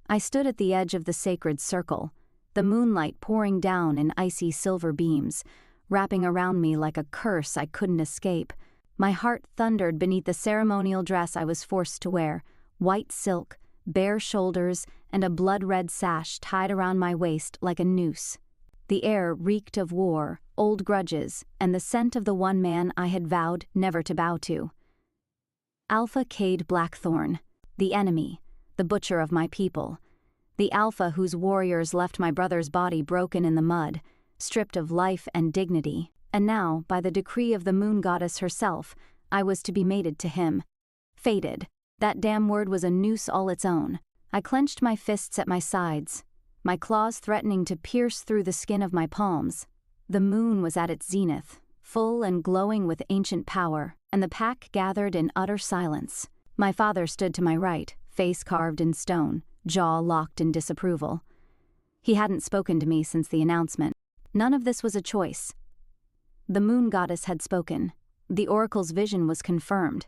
I stood at the edge of the sacred circle, the moonlight pouring down in icy silver beams, wrapping around me like a curse I couldn't escape. My heart thundered beneath the ceremonial dress I was forced to wear, white silk, bare shoulders, and a blood-red sash tied around my waist like a noose. The air reeked of war, old grudges, and the scent of the one man I had vowed never to bow to. Alpha Kade Blackthorn, the enemy, the butcher of my people, the alpha whose warriors left my brother's body broken in the mud, stripped of life and dignity, and now, by the decree of the moon goddess herself, I was to be mated to him. Fated. That damn word was a noose all its own. I clenched my fists at my sides, my claws threatening to pierce through the skin of my palms. The moon was at its zenith, full and glowing with ancient power, and the pack gathered in utter silence. My father stood to my right, face carved in stone, jaw locked in disapproval. He hadn't spoken to me since the announcement. None of this was a choice. The moon goddess had spoken. The oracle's vision was confirmed.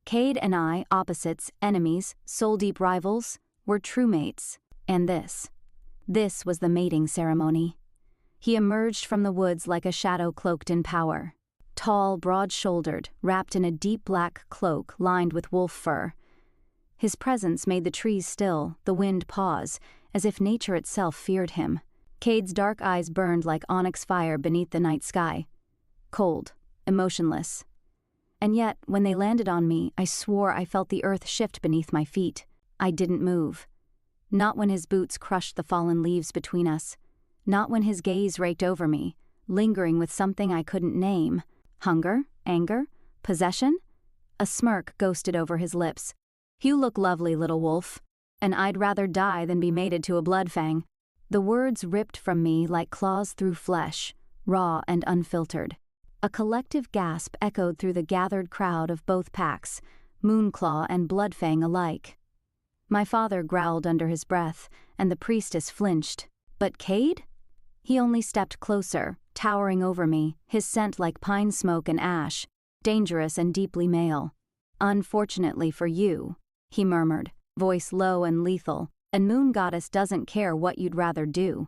Cade and I, opposites, enemies, soul-deep rivals, were true mates. And this was the mating ceremony. He emerged from the woods like a shadow cloaked in power. Tall, broad-shouldered, wrapped in a deep black cloak lined with wolf fur. His presence made the trees still, the wind pause, as if nature itself feared him. Cade's dark eyes burned like onyx fire beneath the night sky. Cold, emotionless. And yet, when they landed on me, I swore I felt the earth shift beneath my feet. I didn't move. Not when his boots crushed the fallen leaves between us. Not when his gaze raked over me, lingering with something I couldn't name. Hunger? Anger? Possession? A smirk ghosted over his lips. "You look lovely, little wolf. And I'd rather die than be mated to a bloodfang." The words ripped from me like claws through flesh, raw and unfiltered. A collective gasp echoed through the gathered crowd of both packs, Moonclaw and Bloodfang alike. My father growled under his breath, and the priestess flinched. But Cade? He only stepped closer, towering over me, his scent like pine smoke and ash, dangerous and deeply male. "Unfortunately for you," he murmured, voice low and lethal, "and Moon Goddess doesn't care what you'd rather do."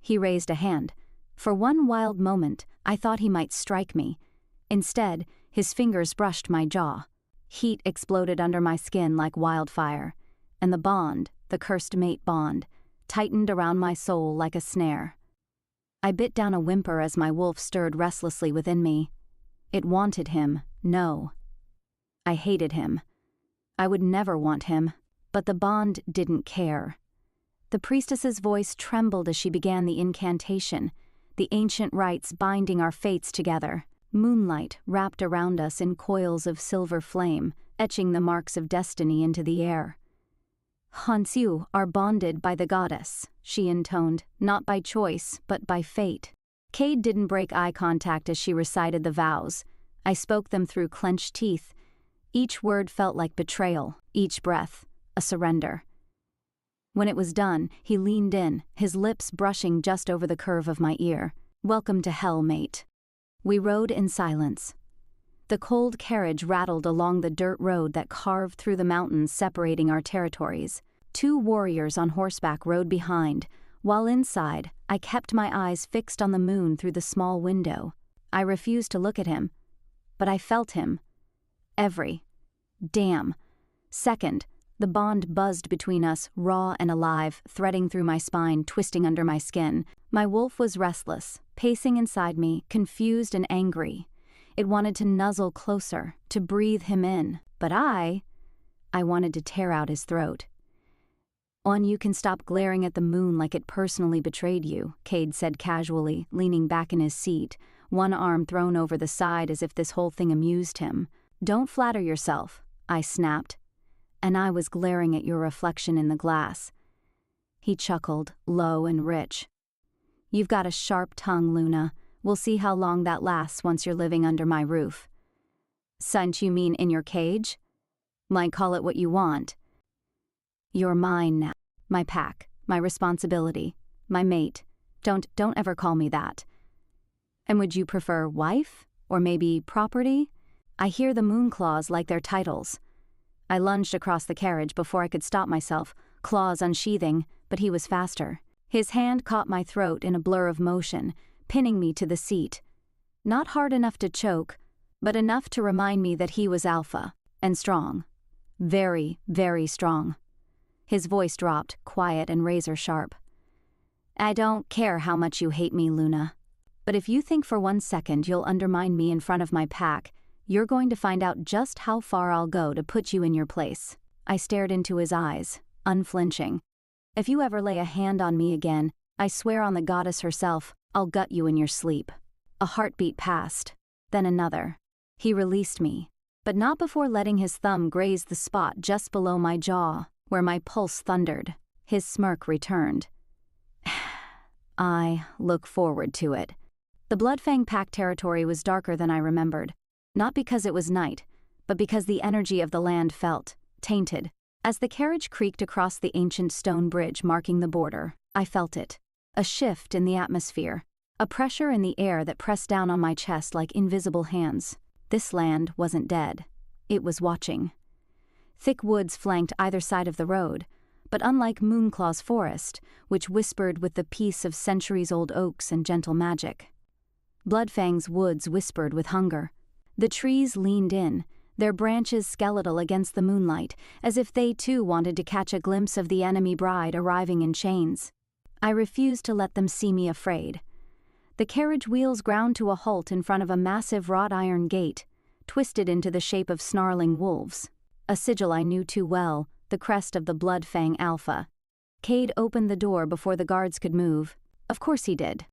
He raised a hand. For one wild moment, I thought he might strike me. Instead, his fingers brushed my jaw. Heat exploded under my skin like wildfire, and the bond, the cursed mate bond, tightened around my soul like a snare. I bit down a whimper as my wolf stirred restlessly within me. It wanted him, no. I hated him. I would never want him, but the bond didn't care. The priestess's voice trembled as she began the incantation, the ancient rites binding our fates together. Moonlight wrapped around us in coils of silver flame, etching the marks of destiny into the air. "Hans, you are bonded by the goddess," she intoned, not by choice, but by fate. Cade didn't break eye contact as she recited the vows. I spoke them through clenched teeth. Each word felt like betrayal, each breath, a surrender. When it was done, he leaned in, his lips brushing just over the curve of my ear. "Welcome to hell, mate." We rode in silence. The cold carriage rattled along the dirt road that carved through the mountains separating our territories. 2 warriors on horseback rode behind, while inside, I kept my eyes fixed on the moon through the small window. I refused to look at him, but I felt him. Every damn second. The bond buzzed between us, raw and alive, threading through my spine, twisting under my skin. My wolf was restless, pacing inside me, confused and angry. It wanted to nuzzle closer, to breathe him in, but I wanted to tear out his throat. "On, you can stop glaring at the moon like it personally betrayed you," Cade said casually, leaning back in his seat, one arm thrown over the side as if this whole thing amused him. "Don't flatter yourself," I snapped. "And I was glaring at your reflection in the glass." He chuckled, low and rich. "You've got a sharp tongue, Luna. We'll see how long that lasts once you're living under my roof." "Sunt, you mean in your cage?" "Might call it what you want." "You're mine now. My pack, my responsibility, my mate. Don't ever call me that." "And would you prefer wife? Or maybe property? I hear the Moonclaws like their titles." I lunged across the carriage before I could stop myself, claws unsheathing, but he was faster. His hand caught my throat in a blur of motion, pinning me to the seat. Not hard enough to choke, but enough to remind me that he was alpha, and strong. Very, very strong. His voice dropped, quiet and razor-sharp. I don't care how much you hate me, Luna. But if you think for 1 second you'll undermine me in front of my pack, you're going to find out just how far I'll go to put you in your place. I stared into his eyes, unflinching. If you ever lay a hand on me again, I swear on the goddess herself, I'll gut you in your sleep. A heartbeat passed, then another. He released me, but not before letting his thumb graze the spot just below my jaw, where my pulse thundered. His smirk returned. I look forward to it. The Bloodfang Pack territory was darker than I remembered, not because it was night, but because the energy of the land felt tainted. As the carriage creaked across the ancient stone bridge marking the border, I felt it. A shift in the atmosphere, a pressure in the air that pressed down on my chest like invisible hands. This land wasn't dead. It was watching. Thick woods flanked either side of the road, but unlike Moonclaw's forest, which whispered with the peace of centuries-old oaks and gentle magic, Bloodfang's woods whispered with hunger. The trees leaned in, their branches skeletal against the moonlight, as if they too wanted to catch a glimpse of the enemy bride arriving in chains. I refused to let them see me afraid. The carriage wheels ground to a halt in front of a massive wrought iron gate, twisted into the shape of snarling wolves. A sigil I knew too well, the crest of the Bloodfang Alpha. Cade opened the door before the guards could move. Of course he did.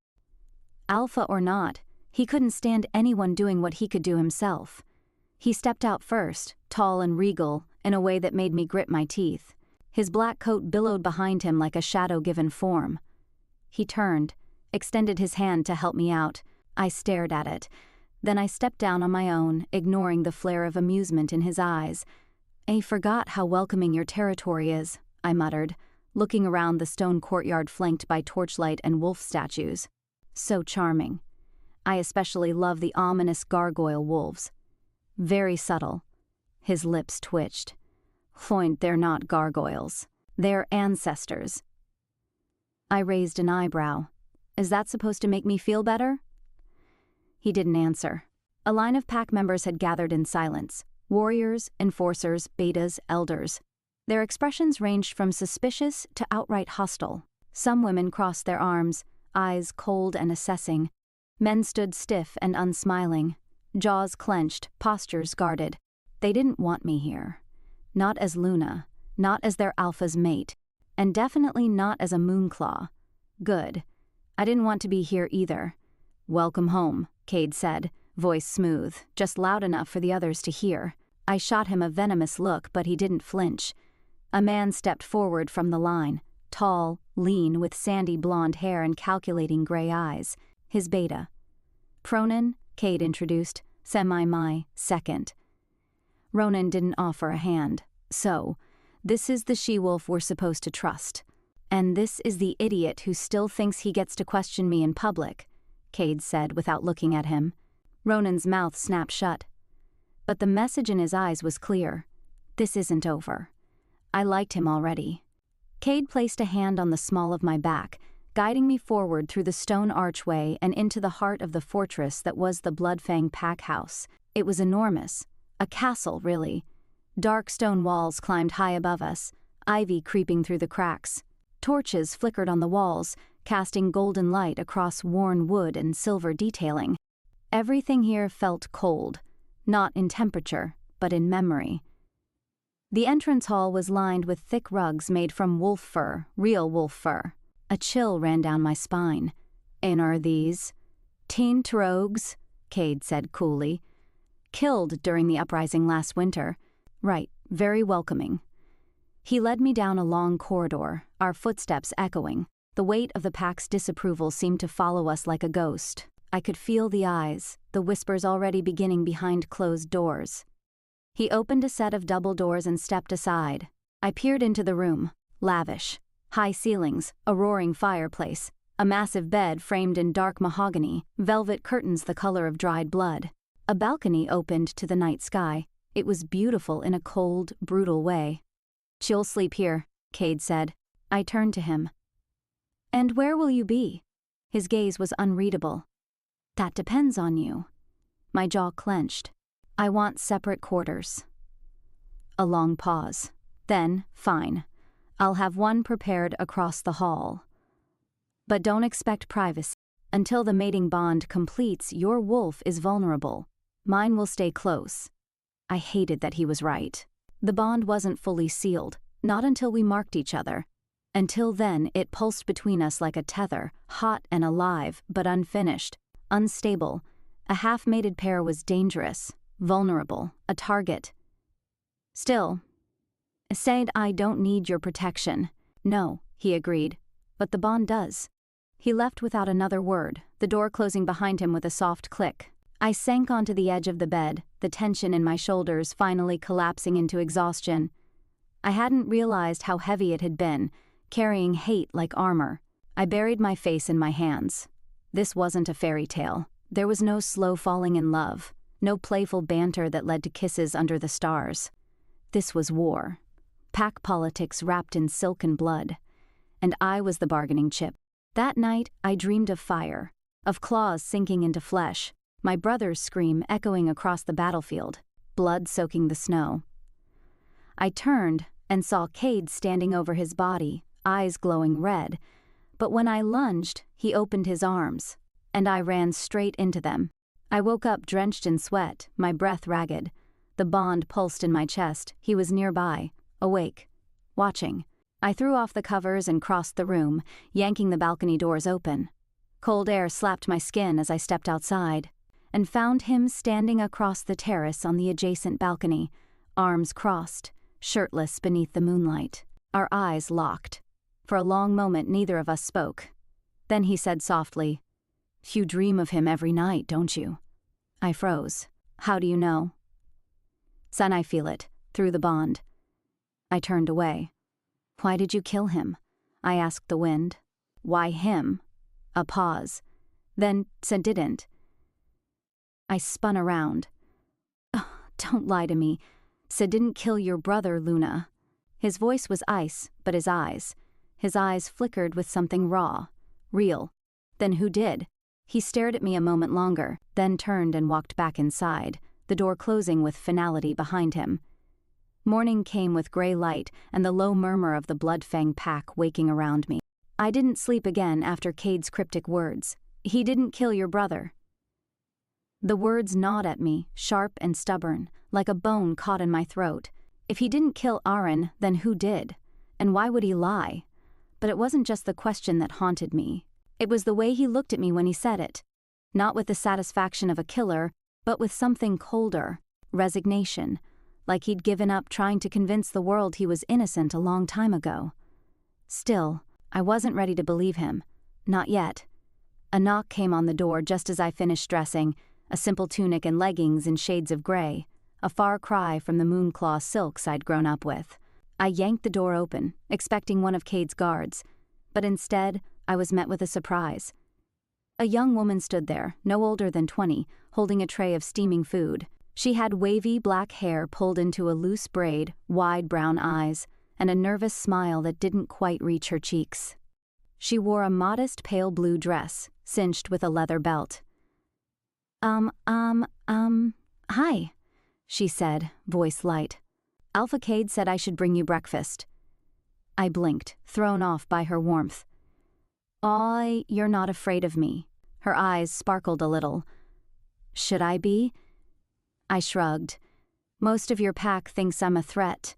Alpha or not, he couldn't stand anyone doing what he could do himself. He stepped out first, tall and regal, in a way that made me grit my teeth. His black coat billowed behind him like a shadow-given form. He turned, extended his hand to help me out. I stared at it. Then I stepped down on my own, ignoring the flare of amusement in his eyes. I forgot how welcoming your territory is, I muttered, looking around the stone courtyard flanked by torchlight and wolf statues. So charming. I especially love the ominous gargoyle wolves. Very subtle. His lips twitched. Point, they're not gargoyles. They're ancestors. I raised an eyebrow. Is that supposed to make me feel better? He didn't answer. A line of pack members had gathered in silence. Warriors, enforcers, betas, elders. Their expressions ranged from suspicious to outright hostile. Some women crossed their arms, eyes cold and assessing. Men stood stiff and unsmiling, jaws clenched, postures guarded. They didn't want me here. Not as Luna, not as their alpha's mate, and definitely not as a Moonclaw. Good. I didn't want to be here either. Welcome home, Cade said, voice smooth, just loud enough for the others to hear. I shot him a venomous look, but he didn't flinch. A man stepped forward from the line, tall, lean, with sandy blonde hair and calculating gray eyes. His beta. Pronan, Cade introduced, semi-my second. Ronan didn't offer a hand. So, this is the she-wolf we're supposed to trust. And this is the idiot who still thinks he gets to question me in public, Cade said without looking at him. Ronan's mouth snapped shut. But the message in his eyes was clear. This isn't over. I liked him already. Cade placed a hand on the small of my back, guiding me forward through the stone archway and into the heart of the fortress that was the Bloodfang Pack house. It was enormous. A castle, really. Dark stone walls climbed high above us, ivy creeping through the cracks. Torches flickered on the walls, casting golden light across worn wood and silver detailing. Everything here felt cold, not in temperature, but in memory. The entrance hall was lined with thick rugs made from wolf fur, real wolf fur. A chill ran down my spine. And are these? Teen Trogs, Cade said coolly. Killed during the uprising last winter. Right, very welcoming. He led me down a long corridor, our footsteps echoing. The weight of the pack's disapproval seemed to follow us like a ghost. I could feel the eyes, the whispers already beginning behind closed doors. He opened a set of double doors and stepped aside. I peered into the room, lavish. High ceilings, a roaring fireplace, a massive bed framed in dark mahogany, velvet curtains the color of dried blood. A balcony opened to the night sky. It was beautiful in a cold, brutal way. She'll sleep here, Cade said. I turned to him. And where will you be? His gaze was unreadable. That depends on you. My jaw clenched. I want separate quarters. A long pause. Then, fine. I'll have one prepared across the hall. But don't expect privacy. Until the mating bond completes, your wolf is vulnerable. Mine will stay close. I hated that he was right. The bond wasn't fully sealed, not until we marked each other. Until then, it pulsed between us like a tether, hot and alive, but unfinished, unstable. A half-mated pair was dangerous, vulnerable, a target. Still, said I don't need your protection. No, he agreed, but the bond does. He left without another word, the door closing behind him with a soft click. I sank onto the edge of the bed, the tension in my shoulders finally collapsing into exhaustion. I hadn't realized how heavy it had been, carrying hate like armor. I buried my face in my hands. This wasn't a fairy tale. There was no slow falling in love, no playful banter that led to kisses under the stars. This was war. Pack politics wrapped in silken blood. And I was the bargaining chip. That night, I dreamed of fire, of claws sinking into flesh, my brother's scream echoing across the battlefield, blood soaking the snow. I turned and saw Cade standing over his body, eyes glowing red, but when I lunged, he opened his arms, and I ran straight into them. I woke up drenched in sweat, my breath ragged. The bond pulsed in my chest. He was nearby, awake, watching. I threw off the covers and crossed the room, yanking the balcony doors open. Cold air slapped my skin as I stepped outside, and found him standing across the terrace on the adjacent balcony, arms crossed, shirtless beneath the moonlight. Our eyes locked. For a long moment neither of us spoke. Then he said softly, "You dream of him every night, don't you?" I froze. How do you know? Son, I feel it, through the bond. I turned away. Why did you kill him? I asked the wind. Why him? A pause. Then said didn't. I spun around. Oh, don't lie to me. Sid didn't kill your brother, Luna. His voice was ice, but his eyes flickered with something raw, real. Then who did? He stared at me a moment longer, then turned and walked back inside, the door closing with finality behind him. Morning came with gray light and the low murmur of the Bloodfang Pack waking around me. I didn't sleep again after Cade's cryptic words. He didn't kill your brother. The words gnawed at me, sharp and stubborn, like a bone caught in my throat. If he didn't kill Aaron, then who did? And why would he lie? But it wasn't just the question that haunted me. It was the way he looked at me when he said it. Not with the satisfaction of a killer, but with something colder, resignation, like he'd given up trying to convince the world he was innocent a long time ago. Still, I wasn't ready to believe him. Not yet. A knock came on the door just as I finished dressing, a simple tunic and leggings in shades of gray, a far cry from the moonclaw silks I'd grown up with. I yanked the door open, expecting one of Cade's guards, but instead, I was met with a surprise. A young woman stood there, no older than 20, holding a tray of steaming food. She had wavy black hair pulled into a loose braid, wide brown eyes, and a nervous smile that didn't quite reach her cheeks. She wore a modest pale blue dress, cinched with a leather belt. Hi, she said, voice light. Alpha Cade said I should bring you breakfast. I blinked, thrown off by her warmth. You're not afraid of me. Her eyes sparkled a little. Should I be? I shrugged. Most of your pack thinks I'm a threat.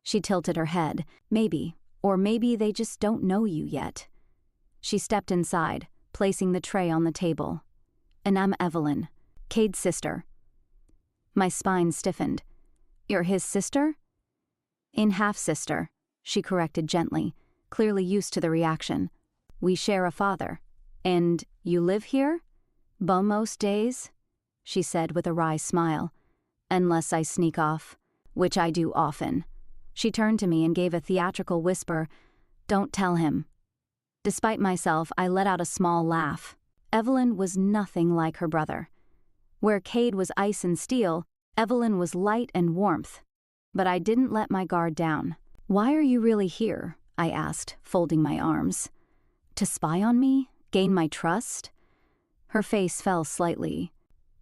She tilted her head. Maybe, or maybe they just don't know you yet. She stepped inside, placing the tray on the table. And I'm Evelyn, Cade's sister. My spine stiffened. You're his sister? In half-sister, she corrected gently, clearly used to the reaction. We share a father. And you live here? Most days? She said with a wry smile. Unless I sneak off, which I do often. She turned to me and gave a theatrical whisper. Don't tell him. Despite myself, I let out a small laugh. Evelyn was nothing like her brother. Where Cade was ice and steel, Evelyn was light and warmth. But I didn't let my guard down. "Why are you really here?" I asked, folding my arms. "To spy on me? Gain my trust?" Her face fell slightly.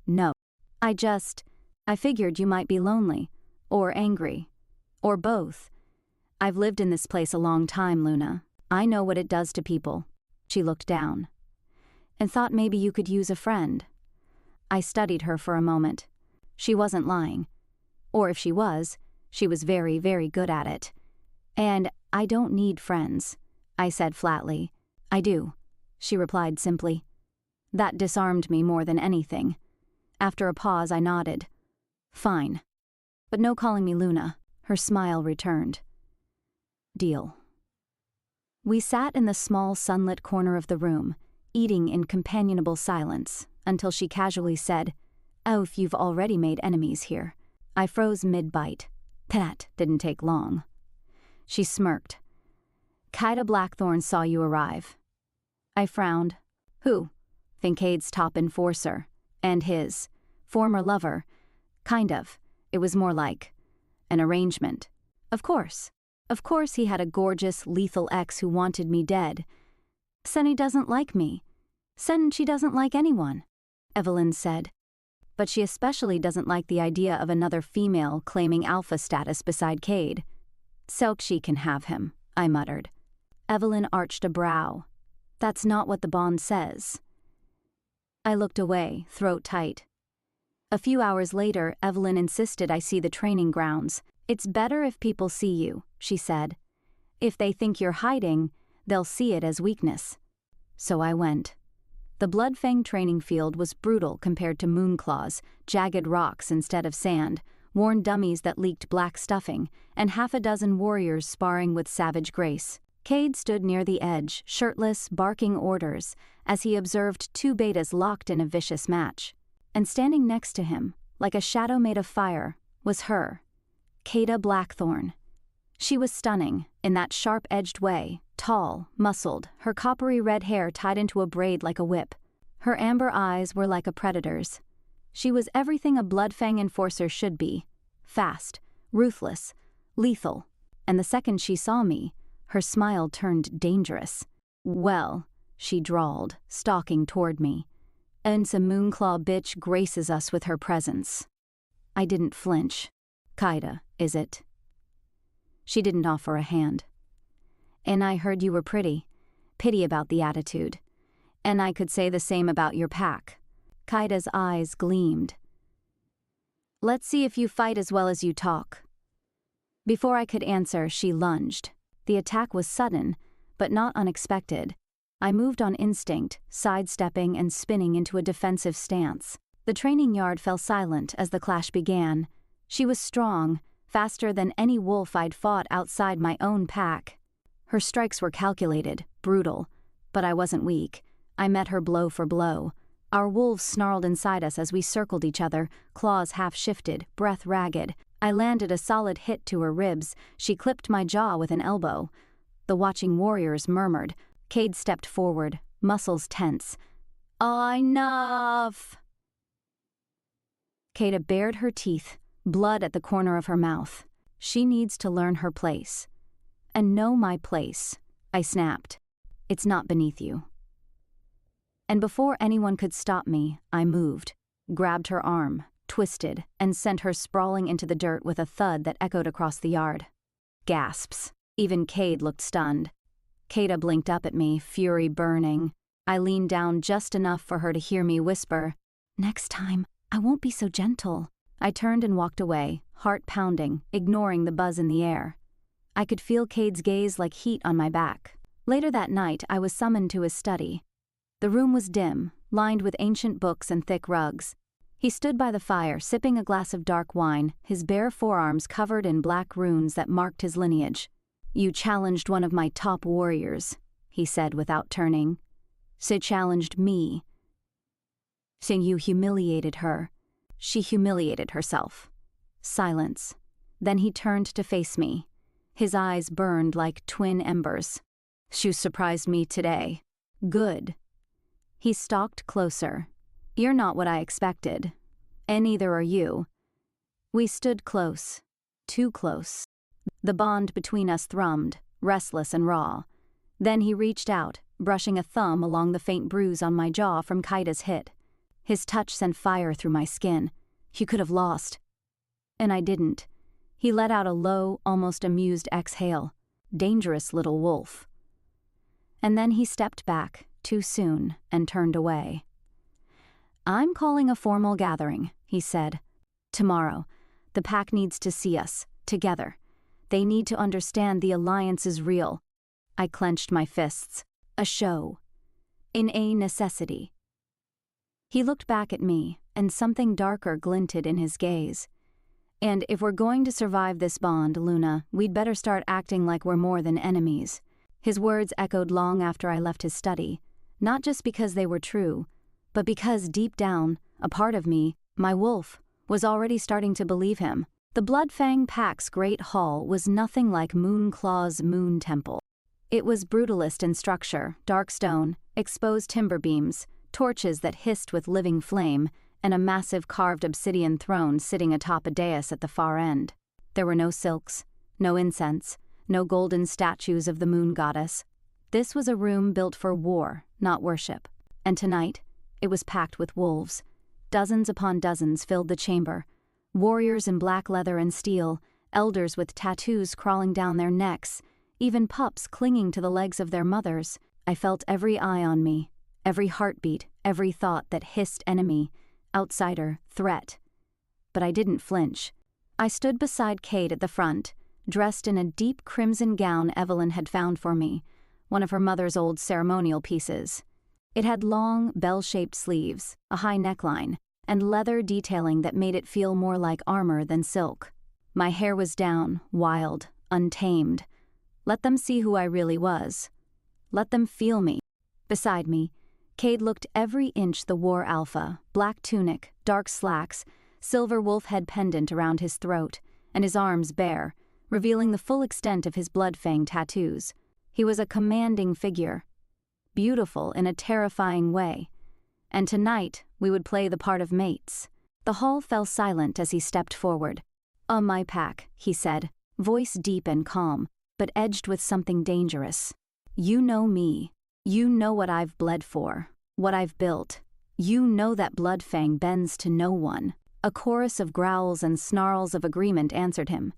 "No. I figured you might be lonely, or angry, or both. I've lived in this place a long time, Luna. I know what it does to people." She looked down. "And thought maybe you could use a friend." I studied her for a moment. She wasn't lying. Or if she was very, very good at it. "And I don't need friends," I said flatly. "I do," she replied simply. That disarmed me more than anything. After a pause, I nodded. "Fine. But no calling me Luna." Her smile returned. "Deal." We sat in the small sunlit corner of the room, eating in companionable silence, until she casually said, "Oh, if you've already made enemies here." I froze mid-bite. That didn't take long. She smirked. "Kade Blackthorn saw you arrive." I frowned. "Who?" "Think Cade's top enforcer. And his former lover. Kind of. It was more like an arrangement. Of course he had a gorgeous, lethal ex who wanted me dead. Senny doesn't like me. She doesn't like anyone," Evelyn said. "But she especially doesn't like the idea of another female claiming alpha status beside Cade." "So she can have him," I muttered. Evelyn arched a brow. "That's not what the bond says." I looked away, throat tight. A few hours later, Evelyn insisted I see the training grounds. "It's better if people see you," she said. "If they think you're hiding, they'll see it as weakness." So I went. The Bloodfang training field was brutal compared to Moonclaw's, jagged rocks instead of sand, worn dummies that leaked black stuffing, and half a dozen warriors sparring with savage grace. Cade stood near the edge, shirtless, barking orders, as he observed two betas locked in a vicious match. And standing next to him, like a shadow made of fire, was her, Kade Blackthorn. She was stunning, in that sharp-edged way, tall, muscled, her coppery red hair tied into a braid like a whip. Her amber eyes were like a predator's. She was everything a Bloodfang enforcer should be: fast, ruthless, lethal, and the second she saw me, her smile turned dangerous. "Well," she drawled, stalking toward me, "and some Moonclaw bitch graces us with her presence." I didn't flinch. "Kade, is it?" She didn't offer a hand. "And I heard you were pretty. Pity about the attitude. And I could say the same about your pack." Kade's eyes gleamed. "Let's see if you fight as well as you talk." Before I could answer, she lunged. The attack was sudden, but not unexpected. I moved on instinct, sidestepping and spinning into a defensive stance. The training yard fell silent as the clash began. She was strong, faster than any wolf I'd fought outside my own pack. Her strikes were calculated, brutal, but I wasn't weak. I met her blow for blow. Our wolves snarled inside us as we circled each other, claws half-shifted, breath ragged. I landed a solid hit to her ribs. She clipped my jaw with an elbow. The watching warriors murmured. Cade stepped forward, muscles tense. "Enough!" Kade bared her teeth, blood at the corner of her mouth. "She needs to learn her place. And know my place," I snapped. "It's not beneath you." And before anyone could stop me, I moved, grabbed her arm, twisted, and sent her sprawling into the dirt with a thud that echoed across the yard. Gasps. Even Cade looked stunned. Kade blinked up at me, fury burning. I leaned down just enough for her to hear me whisper, "Next time, I won't be so gentle." I turned and walked away, heart pounding, ignoring the buzz in the air. I could feel Cade's gaze like heat on my back. Later that night, I was summoned to his study. The room was dim, lined with ancient books and thick rugs. He stood by the fire, sipping a glass of dark wine, his bare forearms covered in black runes that marked his lineage. "You challenged one of my top warriors," he said without turning. "She challenged me. Saying you humiliated her. She humiliated herself." Silence. Then he turned to face me. His eyes burned like twin embers. "You surprised me today. Good." He stalked closer. "You're not what I expected. And neither are you." We stood close. Too close. The bond between us thrummed, restless and raw. Then he reached out, brushing a thumb along the faint bruise on my jaw from Kade's hit. His touch sent fire through my skin. He could have lost. And I didn't. He let out a low, almost amused exhale. Dangerous little wolf. And then he stepped back, too soon, and turned away. "I'm calling a formal gathering," he said. "Tomorrow. The pack needs to see us, together. They need to understand the alliance is real." I clenched my fists. A show. In a necessity. He looked back at me, and something darker glinted in his gaze. "And if we're going to survive this bond, Luna, we'd better start acting like we're more than enemies." His words echoed long after I left his study, not just because they were true, but because deep down, a part of me, my wolf, was already starting to believe him. The Bloodfang Pack's great hall was nothing like Moonclaw's moon temple. It was brutalist in structure, dark stone, exposed timber beams, torches that hissed with living flame, and a massive carved obsidian throne sitting atop a dais at the far end. There were no silks, no incense, no golden statues of the moon goddess. This was a room built for war, not worship. And tonight, it was packed with wolves. Dozens upon dozens filled the chamber. Warriors in black leather and steel, elders with tattoos crawling down their necks, even pups clinging to the legs of their mothers. I felt every eye on me, every heartbeat, every thought that hissed enemy, outsider, threat. But I didn't flinch. I stood beside Cade at the front, dressed in a deep crimson gown Evelyn had found for me, one of her mother's old ceremonial pieces. It had long, bell-shaped sleeves, a high neckline, and leather detailing that made it feel more like armor than silk. My hair was down, wild, untamed. Let them see who I really was. Let them feel me. Beside me, Cade looked every inch the war alpha, black tunic, dark slacks, silver wolf head pendant around his throat, and his arms bare, revealing the full extent of his bloodfang tattoos. He was a commanding figure, beautiful in a terrifying way, and tonight we would play the part of mates. The hall fell silent as he stepped forward. My pack," he said, voice deep and calm, but edged with something dangerous. "You know me. You know what I've bled for, what I've built. You know that Bloodfang bends to no one." A chorus of growls and snarls of agreement answered him.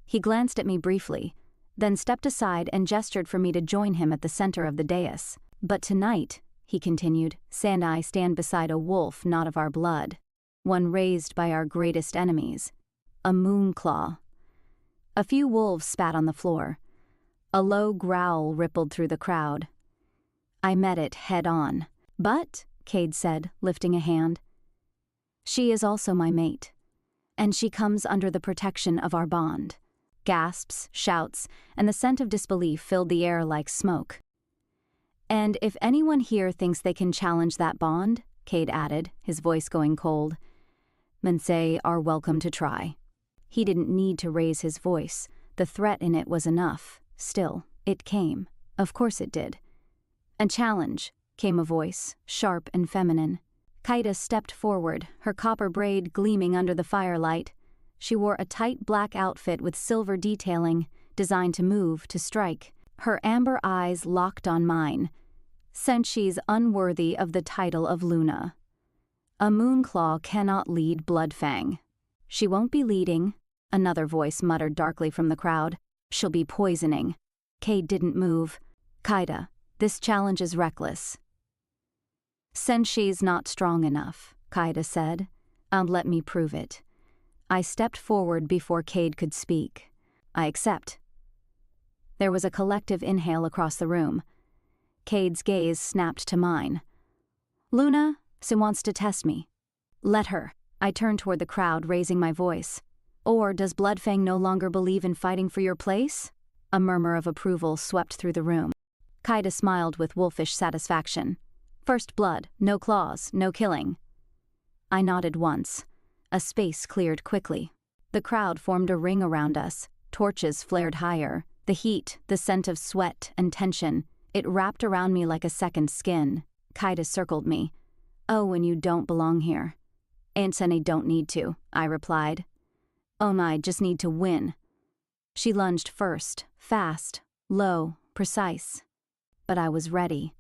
He glanced at me briefly, then stepped aside and gestured for me to join him at the center of the dais. "But tonight," he continued, "Sam and I stand beside a wolf not of our blood, one raised by our greatest enemies, a Moonclaw." A few wolves spat on the floor. A low growl rippled through the crowd. I met it head on. "But," Cade said, lifting a hand, "she is also my mate, and she comes under the protection of our bond." Gasps, shouts, and the scent of disbelief filled the air like smoke. "And if anyone here thinks they can challenge that bond," Cade added, his voice going cold, "then they are welcome to try." He didn't need to raise his voice. The threat in it was enough. Still, it came. Of course it did. "A challenge," came a voice, sharp and feminine. Kade stepped forward, her copper braid gleaming under the firelight. She wore a tight black outfit with silver detailing, designed to move, to strike. Her amber eyes locked on mine. "Since she's unworthy of the title of Luna. A Moonclaw cannot lead Bloodfang." "She won't be leading," another voice muttered darkly from the crowd. "She'll be poisoning." Cade didn't move. "Kade, this challenge is reckless." "Since she's not strong enough," Kade said. "Let me prove it." I stepped forward before Cade could speak. "I accept." There was a collective inhale across the room. Cade's gaze snapped to mine. "Luna, she wants to test me." "Let her." I turned toward the crowd, raising my voice. "Or does Bloodfang no longer believe in fighting for your place?" A murmur of approval swept through the room. Kade smiled with wolfish satisfaction. "First blood, no claws, no killing." I nodded once. A space cleared quickly. The crowd formed a ring around us. Torches flared higher. The heat, the scent of sweat and tension, it wrapped around me like a second skin. Kade circled me. "Oh, and you don't belong here." "Aunt Sunny don't need to," I replied. "Oh, I just need to win." She lunged first, fast, low, precise. But I was ready.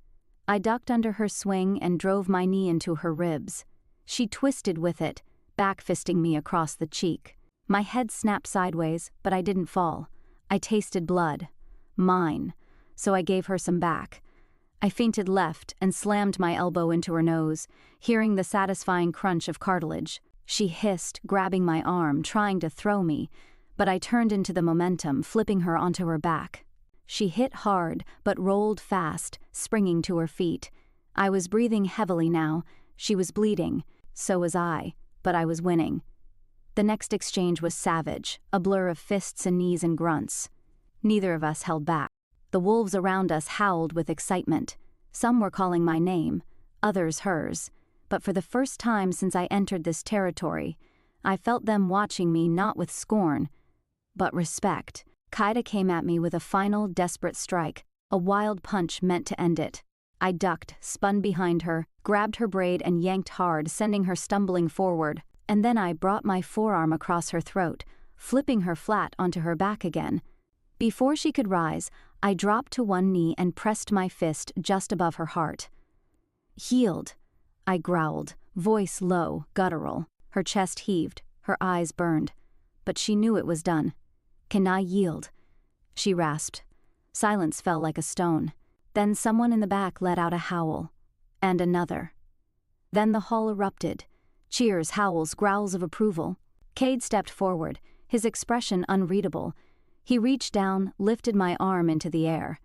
I ducked under her swing and drove my knee into her ribs. She twisted with it, back-fisting me across the cheek. My head snapped sideways, but I didn't fall. I tasted blood. Mine. So I gave her some back. I feinted left and slammed my elbow into her nose, hearing the satisfying crunch of cartilage. She hissed, grabbing my arm, trying to throw me, but I turned into the momentum, flipping her onto her back. She hit hard, but rolled fast, springing to her feet. I was breathing heavily now. She was bleeding. So was I, but I was winning. The next exchange was savage, a blur of fists and knees and grunts. Neither of us held back. The wolves around us howled with excitement. Some were calling my name, others hers. But for the first time since I entered this territory, I felt them watching me not with scorn, but respect. Kade came at me with a final, desperate strike, a wild punch meant to end it. I ducked, spun behind her, grabbed her braid and yanked hard, sending her stumbling forward, and then I brought my forearm across her throat, flipping her flat onto her back again. Before she could rise, I dropped to one knee and pressed my fist just above her heart. "Healed," I growled, voice low, guttural. Her chest heaved, her eyes burned. But she knew it was done. "Can I yield?" she rasped. Silence fell like a stone. Then someone in the back let out a howl. And another. Then the hall erupted. Cheers, howls, growls of approval. Cade stepped forward, his expression unreadable. He reached down, lifted my arm into the air.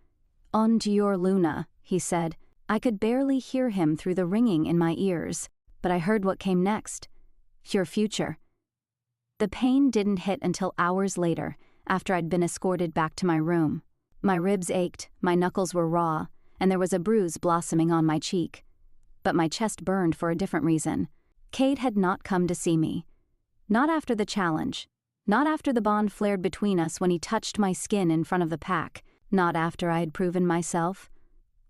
"On to your Luna," he said. I could barely hear him through the ringing in my ears, but I heard what came next. "Your future." The pain didn't hit until hours later, after I'd been escorted back to my room. My ribs ached, my knuckles were raw, and there was a bruise blossoming on my cheek. But my chest burned for a different reason. Cade had not come to see me. Not after the challenge. Not after the bond flared between us when he touched my skin in front of the pack. Not after I had proven myself.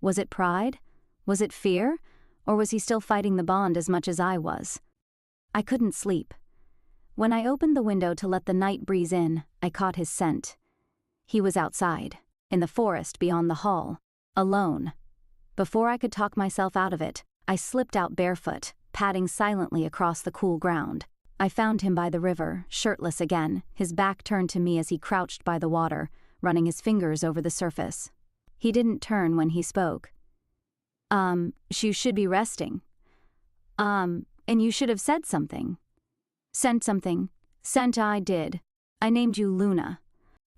Was it pride? Was it fear? Or was he still fighting the bond as much as I was? I couldn't sleep. When I opened the window to let the night breeze in, I caught his scent. He was outside, in the forest beyond the hall, alone. Before I could talk myself out of it, I slipped out barefoot, padding silently across the cool ground. I found him by the river, shirtless again, his back turned to me as he crouched by the water, running his fingers over the surface. He didn't turn when he spoke. You should be resting. And you should have said something." "Sent something. Sent I did. I named you Luna."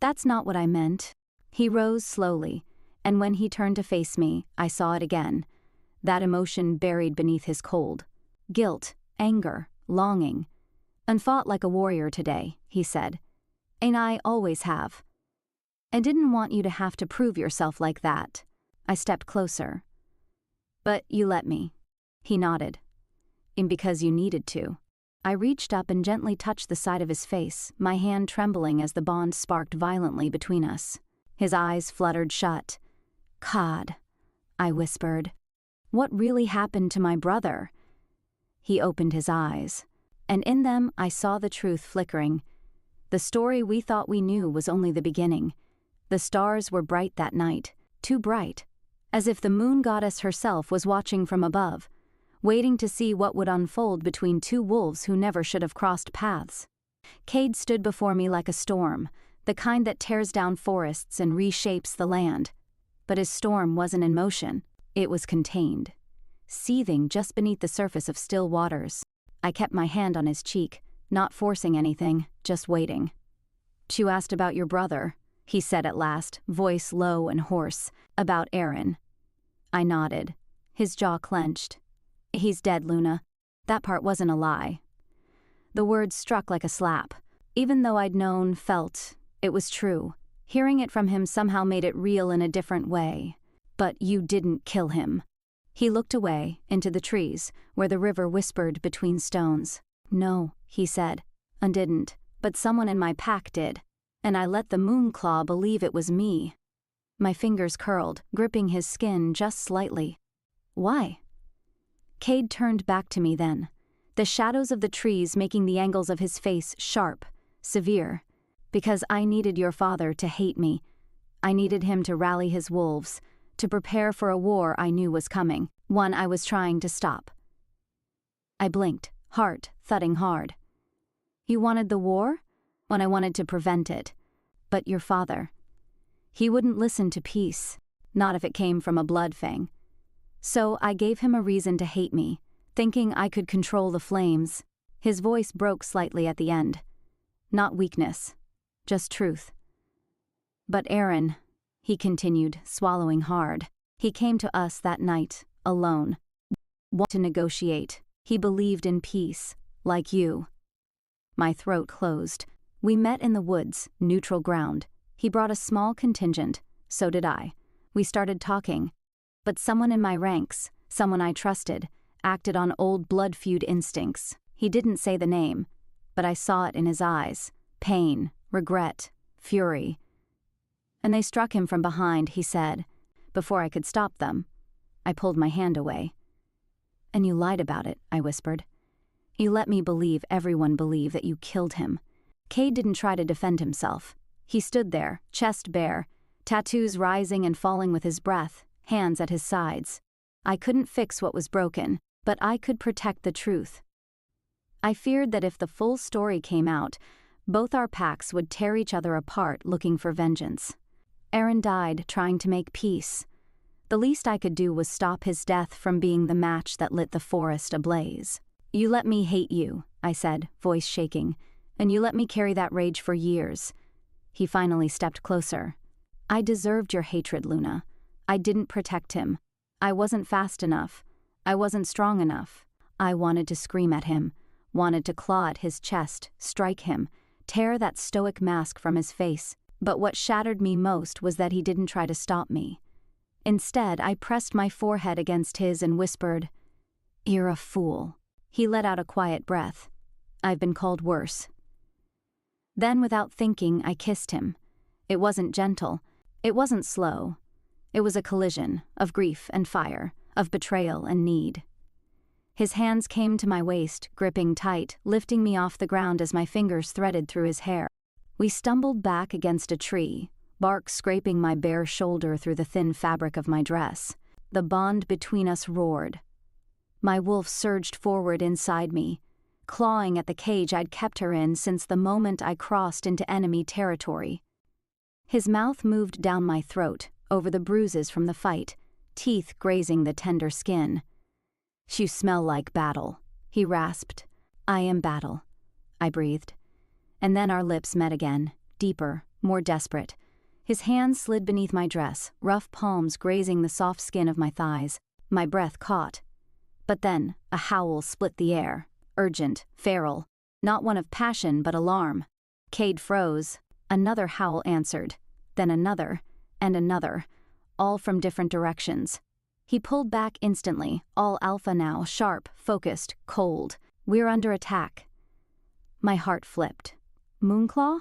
"That's not what I meant." He rose slowly, and when he turned to face me, I saw it again. That emotion buried beneath his cold. Guilt, anger, longing. "And fought like a warrior today," he said. "And I always have. I didn't want you to have to prove yourself like that." I stepped closer. "But you let me." He nodded. "And because you needed to." I reached up and gently touched the side of his face, my hand trembling as the bond sparked violently between us. His eyes fluttered shut. "Cade," I whispered. "What really happened to my brother?" He opened his eyes, and in them I saw the truth flickering. The story we thought we knew was only the beginning. The stars were bright that night, too bright, as if the moon goddess herself was watching from above, waiting to see what would unfold between two wolves who never should have crossed paths. Cade stood before me like a storm, the kind that tears down forests and reshapes the land. But his storm wasn't in motion, it was contained, seething just beneath the surface of still waters. I kept my hand on his cheek, not forcing anything, just waiting. "You asked about your brother," he said at last, voice low and hoarse. "About Aaron." I nodded. His jaw clenched. "He's dead, Luna. That part wasn't a lie." The words struck like a slap. Even though I'd known, felt, it was true. Hearing it from him somehow made it real in a different way. "But you didn't kill him." He looked away, into the trees, where the river whispered between stones. "No," he said, "I didn't. But someone in my pack did. And I let the Moonclaw believe it was me." My fingers curled, gripping his skin just slightly. "Why?" Cade turned back to me then, the shadows of the trees making the angles of his face sharp, severe. Because I needed your father to hate me. I needed him to rally his wolves, to prepare for a war I knew was coming, one I was trying to stop. I blinked, heart thudding hard. You wanted the war? When I wanted to prevent it. But your father. He wouldn't listen to peace, not if it came from a Bloodfang. So I gave him a reason to hate me, thinking I could control the flames. His voice broke slightly at the end. Not weakness, just truth. But Aaron, he continued, swallowing hard, he came to us that night, alone. Want to negotiate. He believed in peace, like you. My throat closed. We met in the woods, neutral ground. He brought a small contingent, so did I. We started talking. But someone in my ranks, someone I trusted, acted on old blood feud instincts. He didn't say the name, but I saw it in his eyes. Pain, regret, fury. And they struck him from behind, he said, before I could stop them. I pulled my hand away. And you lied about it, I whispered. You let me believe everyone believed that you killed him. Cade didn't try to defend himself. He stood there, chest bare, tattoos rising and falling with his breath, hands at his sides. I couldn't fix what was broken, but I could protect the truth. I feared that if the full story came out, both our packs would tear each other apart looking for vengeance. Aaron died trying to make peace. The least I could do was stop his death from being the match that lit the forest ablaze. You let me hate you, I said, voice shaking, and you let me carry that rage for years. He finally stepped closer. I deserved your hatred, Luna. I didn't protect him. I wasn't fast enough. I wasn't strong enough. I wanted to scream at him, wanted to claw at his chest, strike him, tear that stoic mask from his face. But what shattered me most was that he didn't try to stop me. Instead, I pressed my forehead against his and whispered, "You're a fool." He let out a quiet breath. I've been called worse. Then, without thinking, I kissed him. It wasn't gentle. It wasn't slow. It was a collision of grief and fire, of betrayal and need. His hands came to my waist, gripping tight, lifting me off the ground as my fingers threaded through his hair. We stumbled back against a tree, bark scraping my bare shoulder through the thin fabric of my dress. The bond between us roared. My wolf surged forward inside me, clawing at the cage I'd kept her in since the moment I crossed into enemy territory. His mouth moved down my throat, over the bruises from the fight, teeth grazing the tender skin. You smell like battle, he rasped. I am battle, I breathed. And then our lips met again, deeper, more desperate. His hands slid beneath my dress, rough palms grazing the soft skin of my thighs. My breath caught. But then, a howl split the air, urgent, feral, not one of passion but alarm. Cade froze. Another howl answered, then another, and another, all from different directions. He pulled back instantly, all alpha now, sharp, focused, cold. We're under attack. My heart flipped. Moonclaw?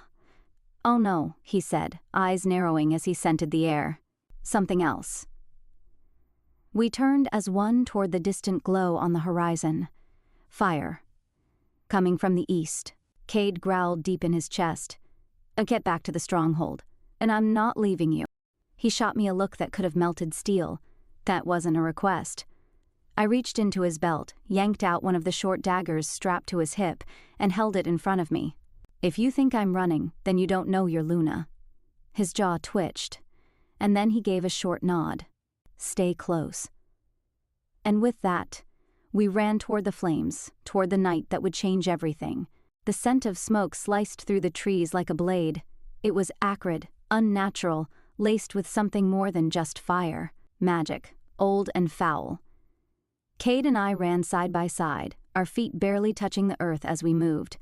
Oh no, he said, eyes narrowing as he scented the air. Something else. We turned as one toward the distant glow on the horizon. Fire. Coming from the east. Cade growled deep in his chest. Get back to the stronghold, and I'm not leaving you. He shot me a look that could have melted steel. That wasn't a request. I reached into his belt, yanked out one of the short daggers strapped to his hip, and held it in front of me. If you think I'm running, then you don't know your Luna. His jaw twitched, and then he gave a short nod. Stay close. And with that, we ran toward the flames, toward the night that would change everything. The scent of smoke sliced through the trees like a blade. It was acrid, unnatural, laced with something more than just fire, magic, old and foul. Cade and I ran side by side, our feet barely touching the earth as we moved.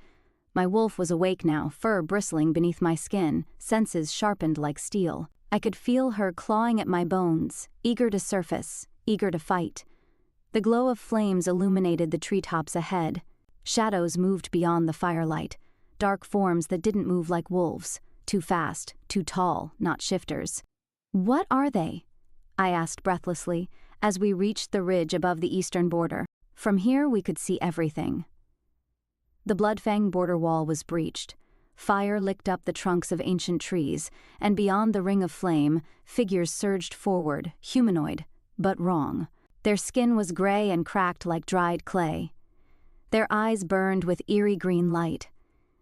My wolf was awake now, fur bristling beneath my skin, senses sharpened like steel. I could feel her clawing at my bones, eager to surface, eager to fight. The glow of flames illuminated the treetops ahead. Shadows moved beyond the firelight, dark forms that didn't move like wolves, too fast, too tall, not shifters. What are they? I asked breathlessly, as we reached the ridge above the eastern border. From here we could see everything. The Bloodfang border wall was breached. Fire licked up the trunks of ancient trees, and beyond the ring of flame, figures surged forward, humanoid, but wrong. Their skin was gray and cracked like dried clay. Their eyes burned with eerie green light.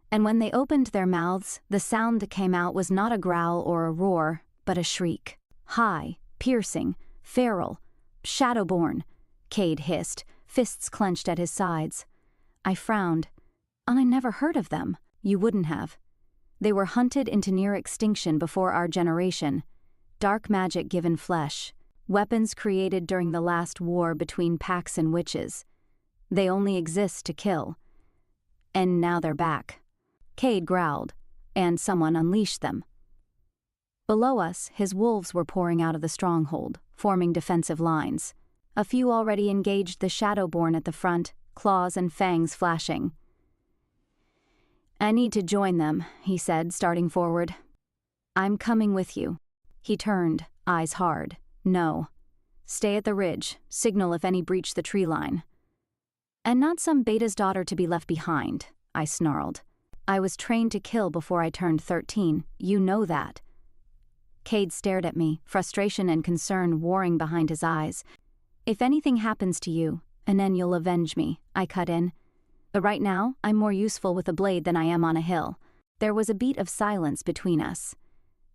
And when they opened their mouths, the sound that came out was not a growl or a roar, but a shriek. High, piercing, feral, shadowborn, Cade hissed, fists clenched at his sides. I frowned. I never heard of them. You wouldn't have. They were hunted into near extinction before our generation. Dark magic given flesh. Weapons created during the last war between packs and witches. They only exist to kill. And now they're back. Cade growled, and someone unleashed them. Below us, his wolves were pouring out of the stronghold, forming defensive lines. A few already engaged the shadowborn at the front, claws and fangs flashing. I need to join them, he said, starting forward. I'm coming with you. He turned, eyes hard. No. Stay at the ridge, signal if any breach the tree line. And not some beta's daughter to be left behind, I snarled. I was trained to kill before I turned 13, you know that. Cade stared at me, frustration and concern warring behind his eyes. If anything happens to you, and then you'll avenge me, I cut in. But right now, I'm more useful with a blade than I am on a hill. There was a beat of silence between us.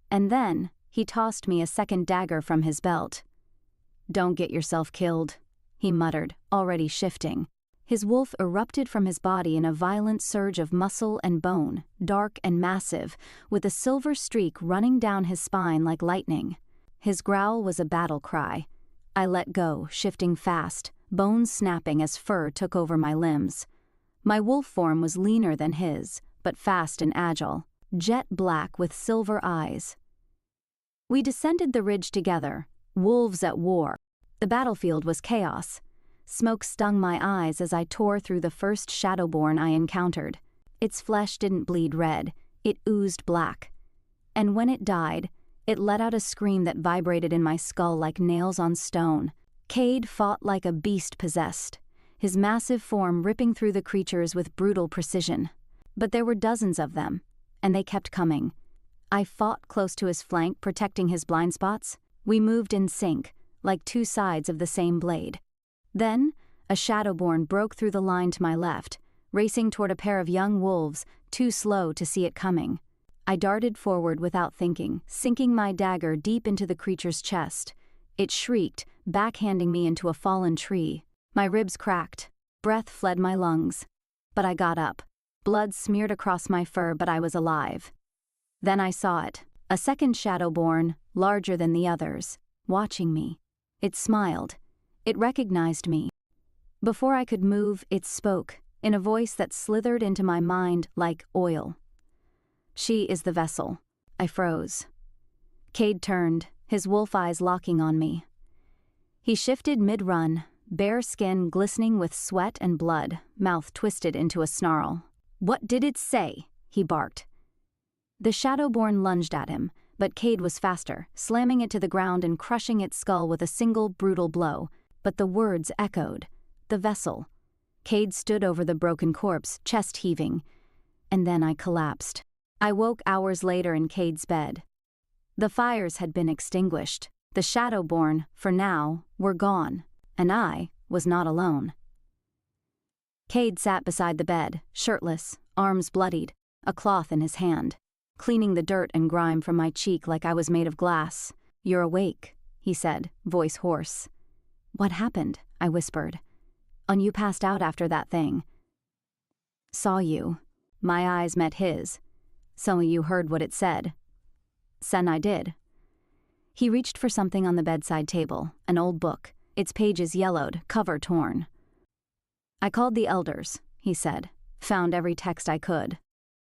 And then, he tossed me a second dagger from his belt. Don't get yourself killed, he muttered, already shifting. His wolf erupted from his body in a violent surge of muscle and bone, dark and massive, with a silver streak running down his spine like lightning. His growl was a battle cry. I let go, shifting fast, bones snapping as fur took over my limbs. My wolf form was leaner than his, but fast and agile, jet black with silver eyes. We descended the ridge together, wolves at war. The battlefield was chaos. Smoke stung my eyes as I tore through the first shadowborn I encountered. Its flesh didn't bleed red, it oozed black. And when it died, it let out a scream that vibrated in my skull like nails on stone. Cade fought like a beast possessed, his massive form ripping through the creatures with brutal precision. But there were dozens of them, and they kept coming. I fought close to his flank, protecting his blind spots. We moved in sync, like two sides of the same blade. Then, a shadowborn broke through the line to my left, racing toward a pair of young wolves, too slow to see it coming. I darted forward without thinking, sinking my dagger deep into the creature's chest. It shrieked, backhanding me into a fallen tree. My ribs cracked. Breath fled my lungs. But I got up. Blood smeared across my fur, but I was alive. Then I saw it. A second shadowborn, larger than the others, watching me. It smiled. It recognized me. Before I could move, it spoke, in a voice that slithered into my mind like oil. She is the vessel. I froze. Cade turned, his wolf eyes locking on me. He shifted mid-run, bare skin glistening with sweat and blood, mouth twisted into a snarl. What did it say? He barked. The shadowborn lunged at him, but Cade was faster, slamming it to the ground and crushing its skull with a single brutal blow. But the words echoed. The vessel. Cade stood over the broken corpse, chest heaving. And then I collapsed. I woke hours later in Cade's bed. The fires had been extinguished. The shadowborn, for now, were gone. And I was not alone. Cade sat beside the bed, shirtless, arms bloodied, a cloth in his hand, cleaning the dirt and grime from my cheek like I was made of glass. You're awake, he said, voice hoarse. What happened? I whispered. And you passed out after that thing. Saw you. My eyes met his. So you heard what it said. Sen I did. He reached for something on the bedside table, an old book, its pages yellowed, cover torn. I called the elders, he said, found every text I could.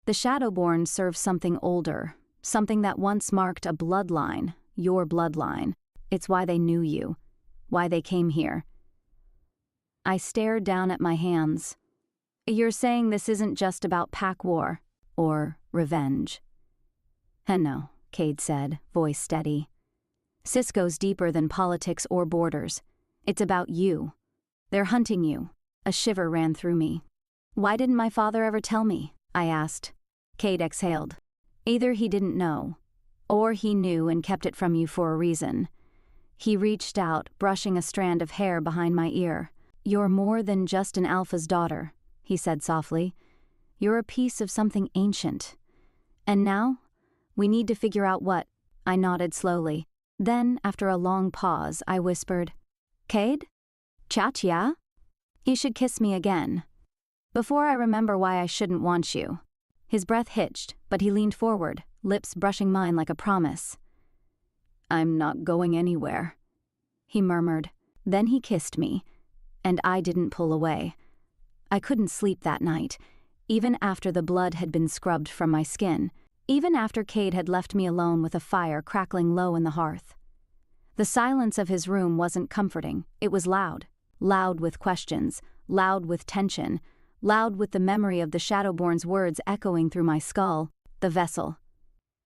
The shadowborn serves something older, something that once marked a bloodline, your bloodline. It's why they knew you. Why they came here. I stared down at my hands. You're saying this isn't just about pack war, or revenge? No, Cade said, voice steady. Cisco's deeper than politics or borders. It's about you. They're hunting you. A shiver ran through me. Why didn't my father ever tell me? I asked. Cade exhaled. Either he didn't know, or he knew and kept it from you for a reason. He reached out, brushing a strand of hair behind my ear. You're more than just an alpha's daughter, he said softly. You're a piece of something ancient. And now, we need to figure out what. I nodded slowly. Then, after a long pause, I whispered, Cade? Chat, yeah? He should kiss me again. Before I remember why I shouldn't want you. His breath hitched, but he leaned forward, lips brushing mine like a promise. I'm not going anywhere, he murmured. Then he kissed me, and I didn't pull away. I couldn't sleep that night, even after the blood had been scrubbed from my skin, even after Cade had left me alone with a fire crackling low in the hearth. The silence of his room wasn't comforting, it was loud. Loud with questions, loud with tension, loud with the memory of the shadowborn's words echoing through my skull, the vessel.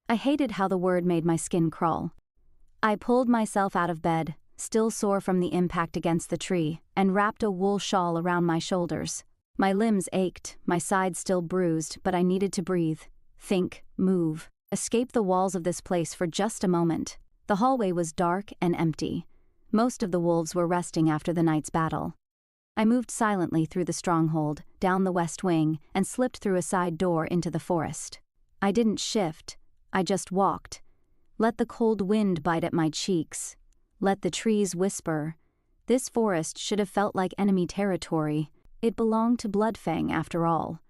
I hated how the word made my skin crawl. I pulled myself out of bed, still sore from the impact against the tree, and wrapped a wool shawl around my shoulders. My limbs ached, my sides still bruised, but I needed to breathe, think, move, escape the walls of this place for just a moment. The hallway was dark and empty. Most of the wolves were resting after the night's battle. I moved silently through the stronghold, down the west wing, and slipped through a side door into the forest. I didn't shift, I just walked. Let the cold wind bite at my cheeks. Let the trees whisper. This forest should have felt like enemy territory. It belonged to Bloodfang after all.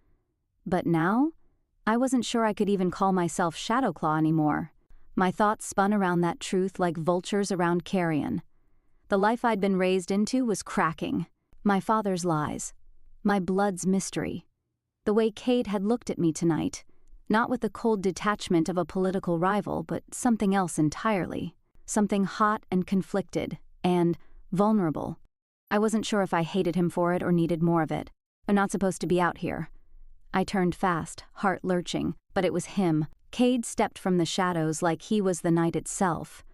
But now, I wasn't sure I could even call myself Shadowclaw anymore. My thoughts spun around that truth like vultures around carrion. The life I'd been raised into was cracking. My father's lies. My blood's mystery. The way Cade had looked at me tonight. Not with the cold detachment of a political rival, but something else entirely. Something hot and conflicted, and vulnerable. I wasn't sure if I hated him for it or needed more of it. I'm not supposed to be out here. I turned fast, heart lurching, but it was him. Cade stepped from the shadows like he was the night itself.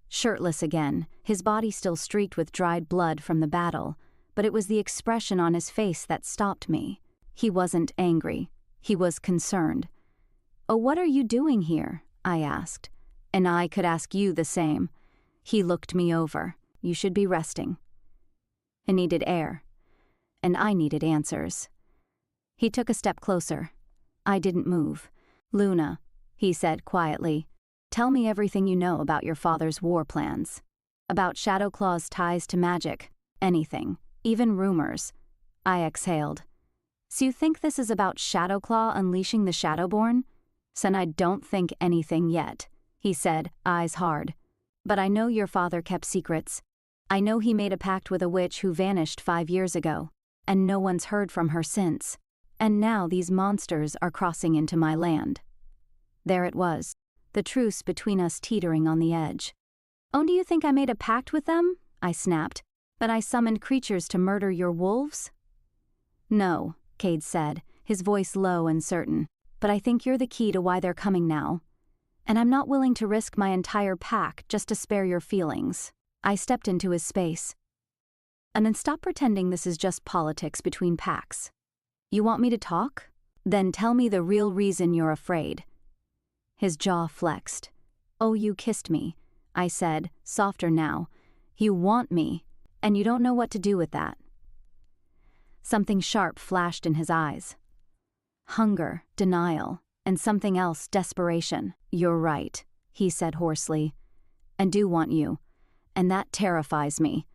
Shirtless again, his body still streaked with dried blood from the battle, but it was the expression on his face that stopped me. He wasn't angry. He was concerned. Oh, what are you doing here? I asked. And I could ask you the same. He looked me over. You should be resting. I needed air. And I needed answers. He took a step closer. I didn't move. Luna, he said quietly, tell me everything you know about your father's war plans. About Shadowclaw's ties to magic. Anything. Even rumors. I exhaled. So you think this is about Shadowclaw unleashing the shadowborn? Son, I don't think anything yet, he said, eyes hard. But I know your father kept secrets. I know he made a pact with a witch who vanished 5 years ago, and no one's heard from her since. And now these monsters are crossing into my land. There it was, the truce between us teetering on the edge. Oh, do you think I made a pact with them? I snapped. But I summoned creatures to murder your wolves? No, Cade said, his voice low and certain. But I think you're the key to why they're coming now. And I'm not willing to risk my entire pack just to spare your feelings. I stepped into his space. And then stop pretending this is just politics between packs. You want me to talk? Then tell me the real reason you're afraid. His jaw flexed. Oh, you kissed me, I said, softer now. You want me, and you don't know what to do with that. Something sharp flashed in his eyes. Hunger, denial, and something else, desperation. You're right, he said hoarsely. And do want you. And that terrifies me.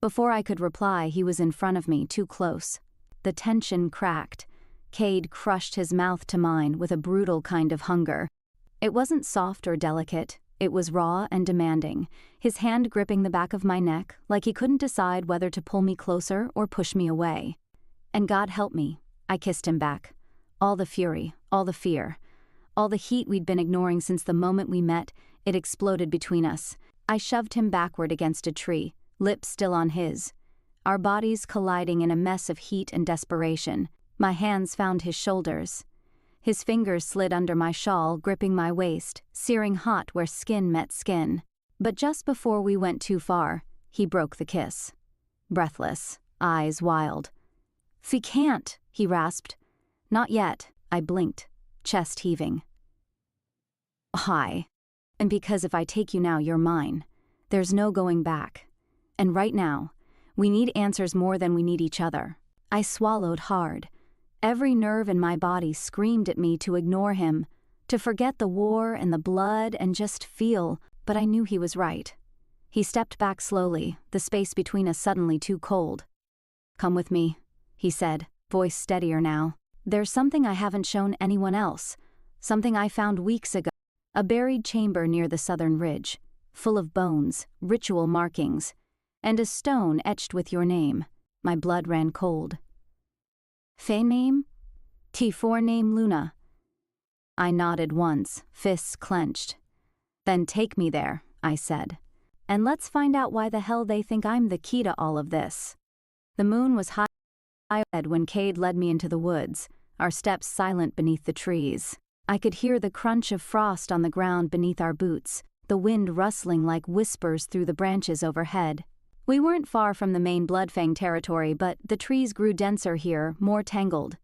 Before I could reply, he was in front of me, too close. The tension cracked. Cade crushed his mouth to mine with a brutal kind of hunger. It wasn't soft or delicate. It was raw and demanding, his hand gripping the back of my neck like he couldn't decide whether to pull me closer or push me away. And God help me, I kissed him back. All the fury, all the fear, all the heat we'd been ignoring since the moment we met, it exploded between us. I shoved him backward against a tree, lips still on his. Our bodies colliding in a mess of heat and desperation. My hands found his shoulders. His fingers slid under my shawl, gripping my waist, searing hot where skin met skin. But just before we went too far, he broke the kiss. Breathless, eyes wild. "We can't," he rasped. "Not yet," I blinked, chest heaving. Hi. And because if I take you now, you're mine. There's no going back. And right now, we need answers more than we need each other. I swallowed hard. Every nerve in my body screamed at me to ignore him, to forget the war and the blood and just feel, but I knew he was right. He stepped back slowly, the space between us suddenly too cold. Come with me, he said, voice steadier now. There's something I haven't shown anyone else, something I found weeks ago. A buried chamber near the southern ridge, full of bones, ritual markings, and a stone etched with your name. My blood ran cold. Fae name? T4 name Luna. I nodded once, fists clenched. Then take me there, I said. And let's find out why the hell they think I'm the key to all of this. The moon was high when Cade led me into the woods, our steps silent beneath the trees. I could hear the crunch of frost on the ground beneath our boots, the wind rustling like whispers through the branches overhead. We weren't far from the main Bloodfang territory, but the trees grew denser here, more tangled.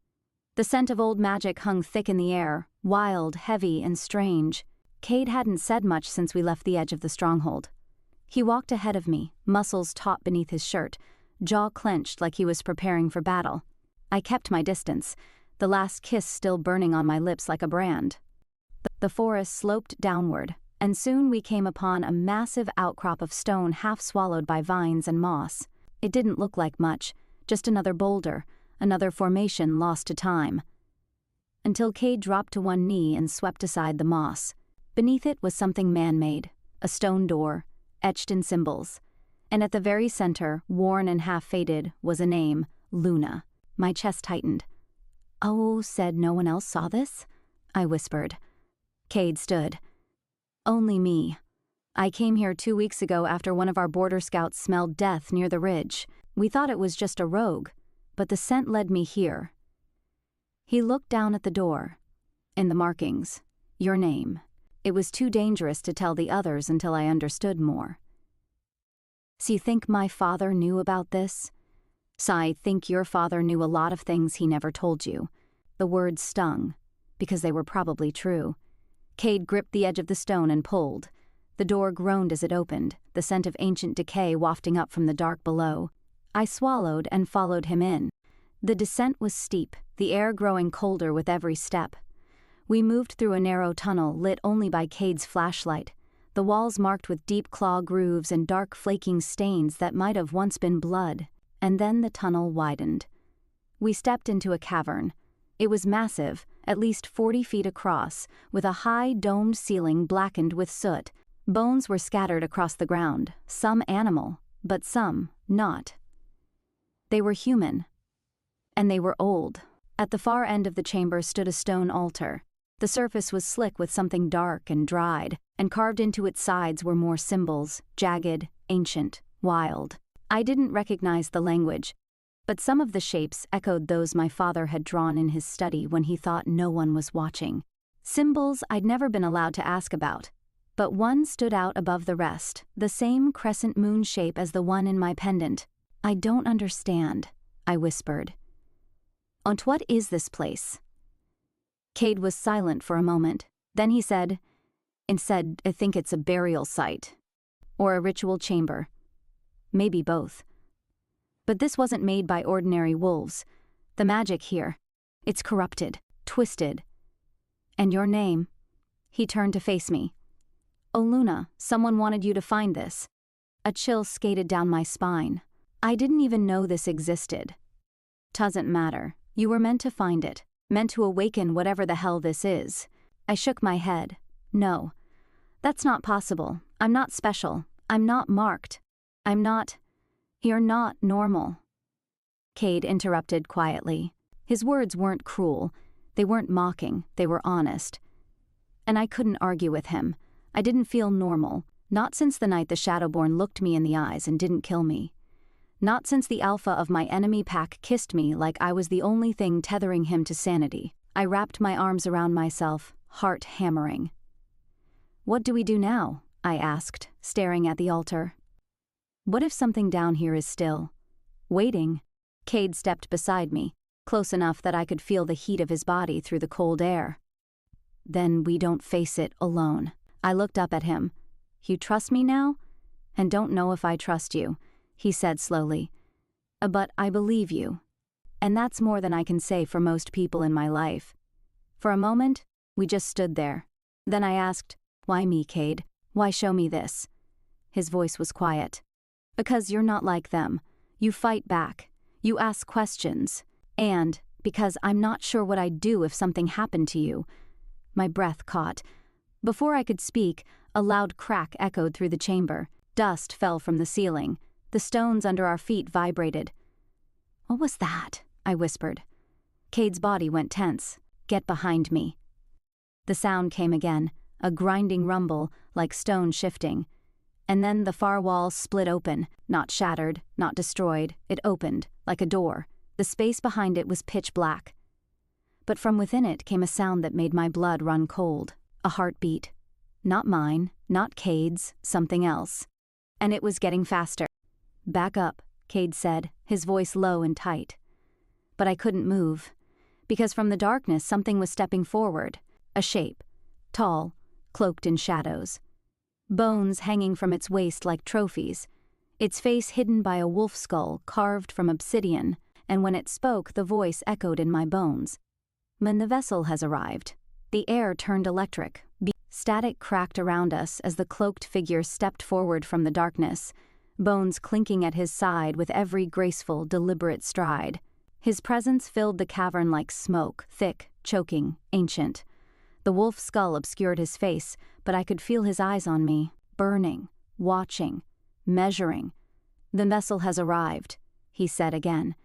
The scent of old magic hung thick in the air, wild, heavy, and strange. Cade hadn't said much since we left the edge of the stronghold. He walked ahead of me, muscles taut beneath his shirt, jaw clenched like he was preparing for battle. I kept my distance, the last kiss still burning on my lips like a brand. The forest sloped downward, and soon we came upon a massive outcrop of stone half swallowed by vines and moss. It didn't look like much, just another boulder, another formation lost to time. Until Cade dropped to one knee and swept aside the moss. Beneath it was something man-made, a stone door, etched in symbols. And at the very center, worn and half-faded, was a name, Luna. My chest tightened. Oh, said no one else saw this? I whispered. Cade stood. Only me. I came here 2 weeks ago after one of our border scouts smelled death near the ridge. We thought it was just a rogue, but the scent led me here. He looked down at the door. In the markings, your name. It was too dangerous to tell the others until I understood more. So you think my father knew about this? So I think your father knew a lot of things he never told you. The words stung, because they were probably true. Cade gripped the edge of the stone and pulled. The door groaned as it opened, the scent of ancient decay wafting up from the dark below. I swallowed and followed him in. The descent was steep, the air growing colder with every step. We moved through a narrow tunnel lit only by Cade's flashlight, the walls marked with deep claw grooves and dark flaking stains that might have once been blood. And then the tunnel widened. We stepped into a cavern. It was massive, at least 40 feet across, with a high domed ceiling blackened with soot. Bones were scattered across the ground, some animal, but some not. They were human. And they were old. At the far end of the chamber stood a stone altar. The surface was slick with something dark and dried, and carved into its sides were more symbols, jagged, ancient, wild. I didn't recognize the language, but some of the shapes echoed those my father had drawn in his study when he thought no one was watching. Symbols I'd never been allowed to ask about, but one stood out above the rest, the same crescent moon shape as the one in my pendant. I don't understand, I whispered. And what is this place? Cade was silent for a moment. Then he said, "Instead, I think it's a burial site. Or a ritual chamber. Maybe both. But this wasn't made by ordinary wolves. The magic here. It's corrupted, twisted. And your name?" He turned to face me. "Oh, Luna, someone wanted you to find this." A chill skated down my spine. I didn't even know this existed. "Doesn't matter. You were meant to find it. Meant to awaken whatever the hell this is." I shook my head. "No. That's not possible. I'm not special. I'm not marked. I'm not... You're not normal." Cade interrupted quietly. His words weren't cruel. They weren't mocking. They were honest. And I couldn't argue with him. I didn't feel normal. Not since the night the shadowborn looked me in the eyes and didn't kill me. Not since the alpha of my enemy pack kissed me like I was the only thing tethering him to sanity. I wrapped my arms around myself, heart hammering. "What do we do now?" I asked, staring at the altar. "What if something down here is still waiting?" Cade stepped beside me. close enough that I could feel the heat of his body through the cold air. Then we don't face it alone. I looked up at him. You trust me now? And don't know if I trust you, he said slowly. But I believe you. And that's more than I can say for most people in my life. For a moment, we just stood there. Then I asked, why me, Cade? Why show me this? His voice was quiet. Because you're not like them. You fight back. You ask questions. And because I'm not sure what I'd do if something happened to you. My breath caught. Before I could speak, a loud crack echoed through the chamber. Dust fell from the ceiling. The stones under our feet vibrated. What was that? I whispered. Cade's body went tense. Get behind me. The sound came again, a grinding rumble, like stone shifting. And then the far wall split open, not shattered, not destroyed. It opened, like a door. The space behind it was pitch black. But from within it came a sound that made my blood run cold. A heartbeat. Not mine, not Cade's, something else. And it was getting faster. Back up, Cade said, his voice low and tight. But I couldn't move, because from the darkness something was stepping forward, a shape, tall, cloaked in shadows. Bones hanging from its waist like trophies, its face hidden by a wolf skull carved from obsidian, and when it spoke the voice echoed in my bones. When the vessel has arrived, the air turned electric. Static cracked around us as the cloaked figure stepped forward from the darkness, bones clinking at his side with every graceful, deliberate stride. His presence filled the cavern like smoke, thick, choking, ancient. The wolf skull obscured his face, but I could feel his eyes on me, burning, watching, measuring. The vessel has arrived, he said again.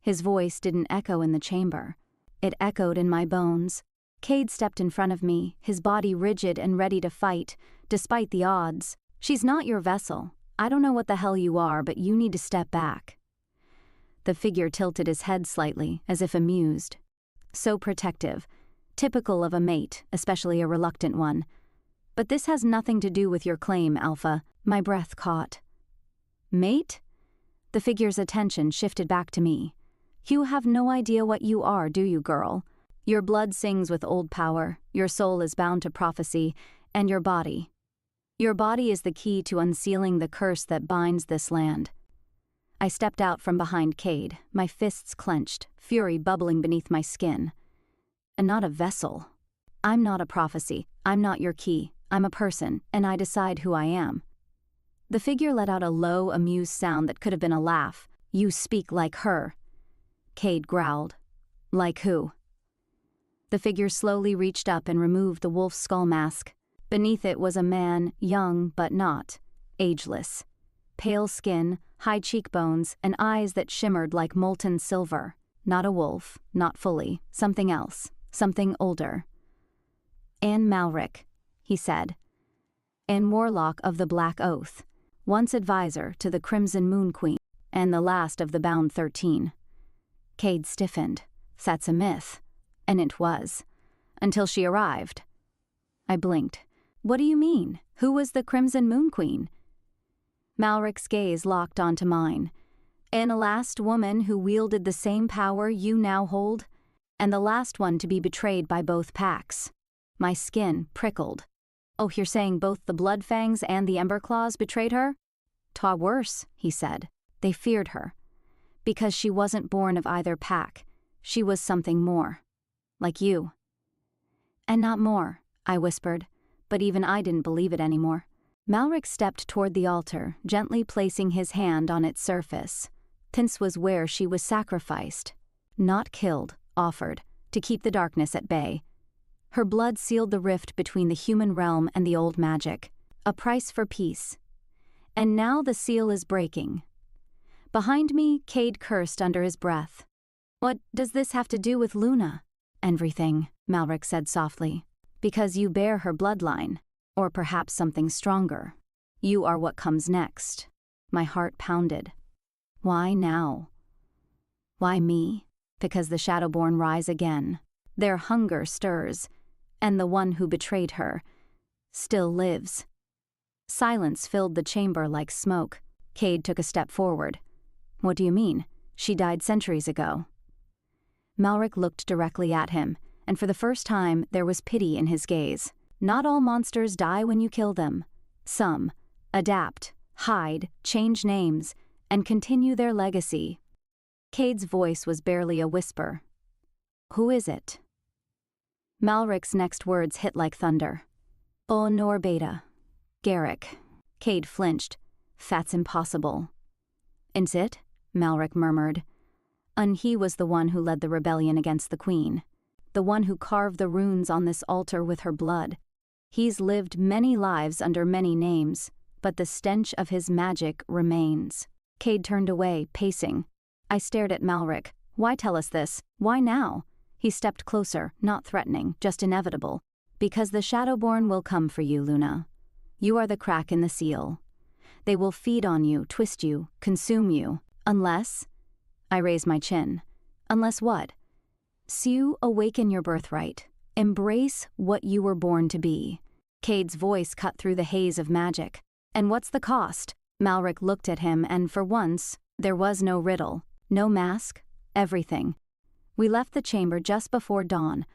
His voice didn't echo in the chamber. It echoed in my bones. Cade stepped in front of me, his body rigid and ready to fight, despite the odds. She's not your vessel. I don't know what the hell you are, but you need to step back. The figure tilted his head slightly, as if amused. So protective. Typical of a mate, especially a reluctant one. But this has nothing to do with your claim, Alpha. My breath caught. Mate? The figure's attention shifted back to me. You have no idea what you are, do you, girl? Your blood sings with old power, your soul is bound to prophecy, and your body. Your body is the key to unsealing the curse that binds this land. I stepped out from behind Cade, my fists clenched, fury bubbling beneath my skin. And not a vessel. I'm not a prophecy, I'm not your key, I'm a person, and I decide who I am. The figure let out a low, amused sound that could have been a laugh. You speak like her. Cade growled. Like who? The figure slowly reached up and removed the wolf's skull mask. Beneath it was a man, young but not, ageless. Pale skin, high cheekbones, and eyes that shimmered like molten silver. Not a wolf, not fully, something else, something older. Anne Malric, he said. Anne Warlock of the Black Oath, once advisor to the Crimson Moon Queen, and the last of the Bound 13. Cade stiffened. That's a myth. And it was. Until she arrived. I blinked. What do you mean? Who was the Crimson Moon Queen? Malric's gaze locked onto mine. And a last woman who wielded the same power you now hold, and the last one to be betrayed by both packs. My skin prickled. Oh, you're saying both the Bloodfangs and the Emberclaws betrayed her? Ta worse, he said. They feared her. Because she wasn't born of either pack. She was something more. Like you. And not more, I whispered, but even I didn't believe it anymore. Malric stepped toward the altar, gently placing his hand on its surface. This was where she was sacrificed. Not killed, offered, to keep the darkness at bay. Her blood sealed the rift between the human realm and the old magic, a price for peace. And now the seal is breaking. Behind me, Cade cursed under his breath. What does this have to do with Luna? Everything, Malric said softly. Because you bear her bloodline, or perhaps something stronger. You are what comes next. My heart pounded. Why now? Why me? Because the shadowborn rise again. Their hunger stirs, and the one who betrayed her still lives. Silence filled the chamber like smoke. Cade took a step forward. What do you mean? She died centuries ago. Malric looked directly at him, and for the first time there was pity in his gaze. Not all monsters die when you kill them. Some adapt, hide, change names, and continue their legacy. Cade's voice was barely a whisper. Who is it? Malric's next words hit like thunder. O Norbeta. Garrick. Cade flinched. That's impossible. Is it? Malric murmured. He was the one who led the rebellion against the Queen. The one who carved the runes on this altar with her blood. He's lived many lives under many names, but the stench of his magic remains. Cade turned away, pacing. I stared at Malric. Why tell us this? Why now? He stepped closer, not threatening, just inevitable. Because the shadowborn will come for you, Luna. You are the crack in the seal. They will feed on you, twist you, consume you. Unless... I raised my chin. Unless what? Sue, awaken your birthright. Embrace what you were born to be. Cade's voice cut through the haze of magic. And what's the cost? Malric looked at him, and for once, there was no riddle, no mask, everything. We left the chamber just before dawn.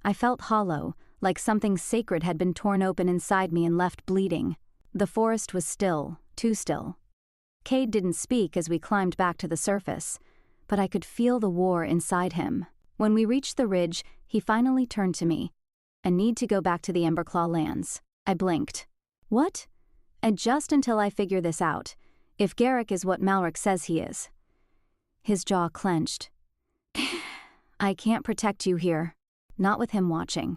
I felt hollow, like something sacred had been torn open inside me and left bleeding. The forest was still, too still. Cade didn't speak as we climbed back to the surface, but I could feel the war inside him. When we reached the ridge, he finally turned to me. I need to go back to the Emberclaw lands. I blinked. What? And just until I figure this out, if Garrick is what Malric says he is. His jaw clenched. I can't protect you here. Not with him watching.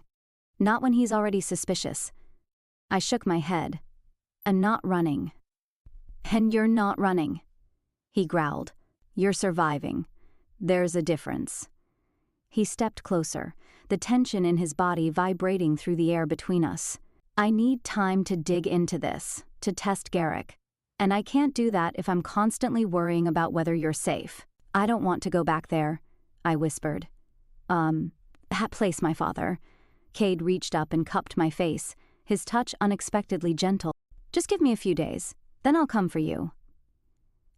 Not when he's already suspicious. I shook my head. I'm not running. And you're not running. He growled. You're surviving. There's a difference. He stepped closer, the tension in his body vibrating through the air between us. I need time to dig into this, to test Garrick. And I can't do that if I'm constantly worrying about whether you're safe. I don't want to go back there, I whispered. That place, my father. Cade reached up and cupped my face, his touch unexpectedly gentle. Just give me a few days, then I'll come for you.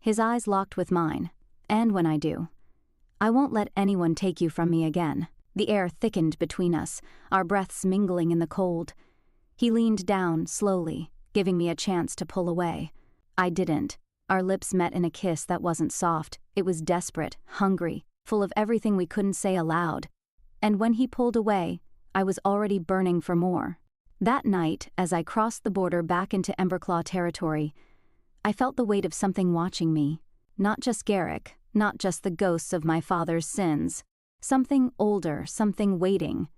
His eyes locked with mine, and when I do, I won't let anyone take you from me again. The air thickened between us, our breaths mingling in the cold. He leaned down, slowly, giving me a chance to pull away. I didn't. Our lips met in a kiss that wasn't soft. It was desperate, hungry, full of everything we couldn't say aloud. And when he pulled away, I was already burning for more. That night, as I crossed the border back into Emberclaw territory, I felt the weight of something watching me. Not just Garrick, not just the ghosts of my father's sins. Something older, something waiting.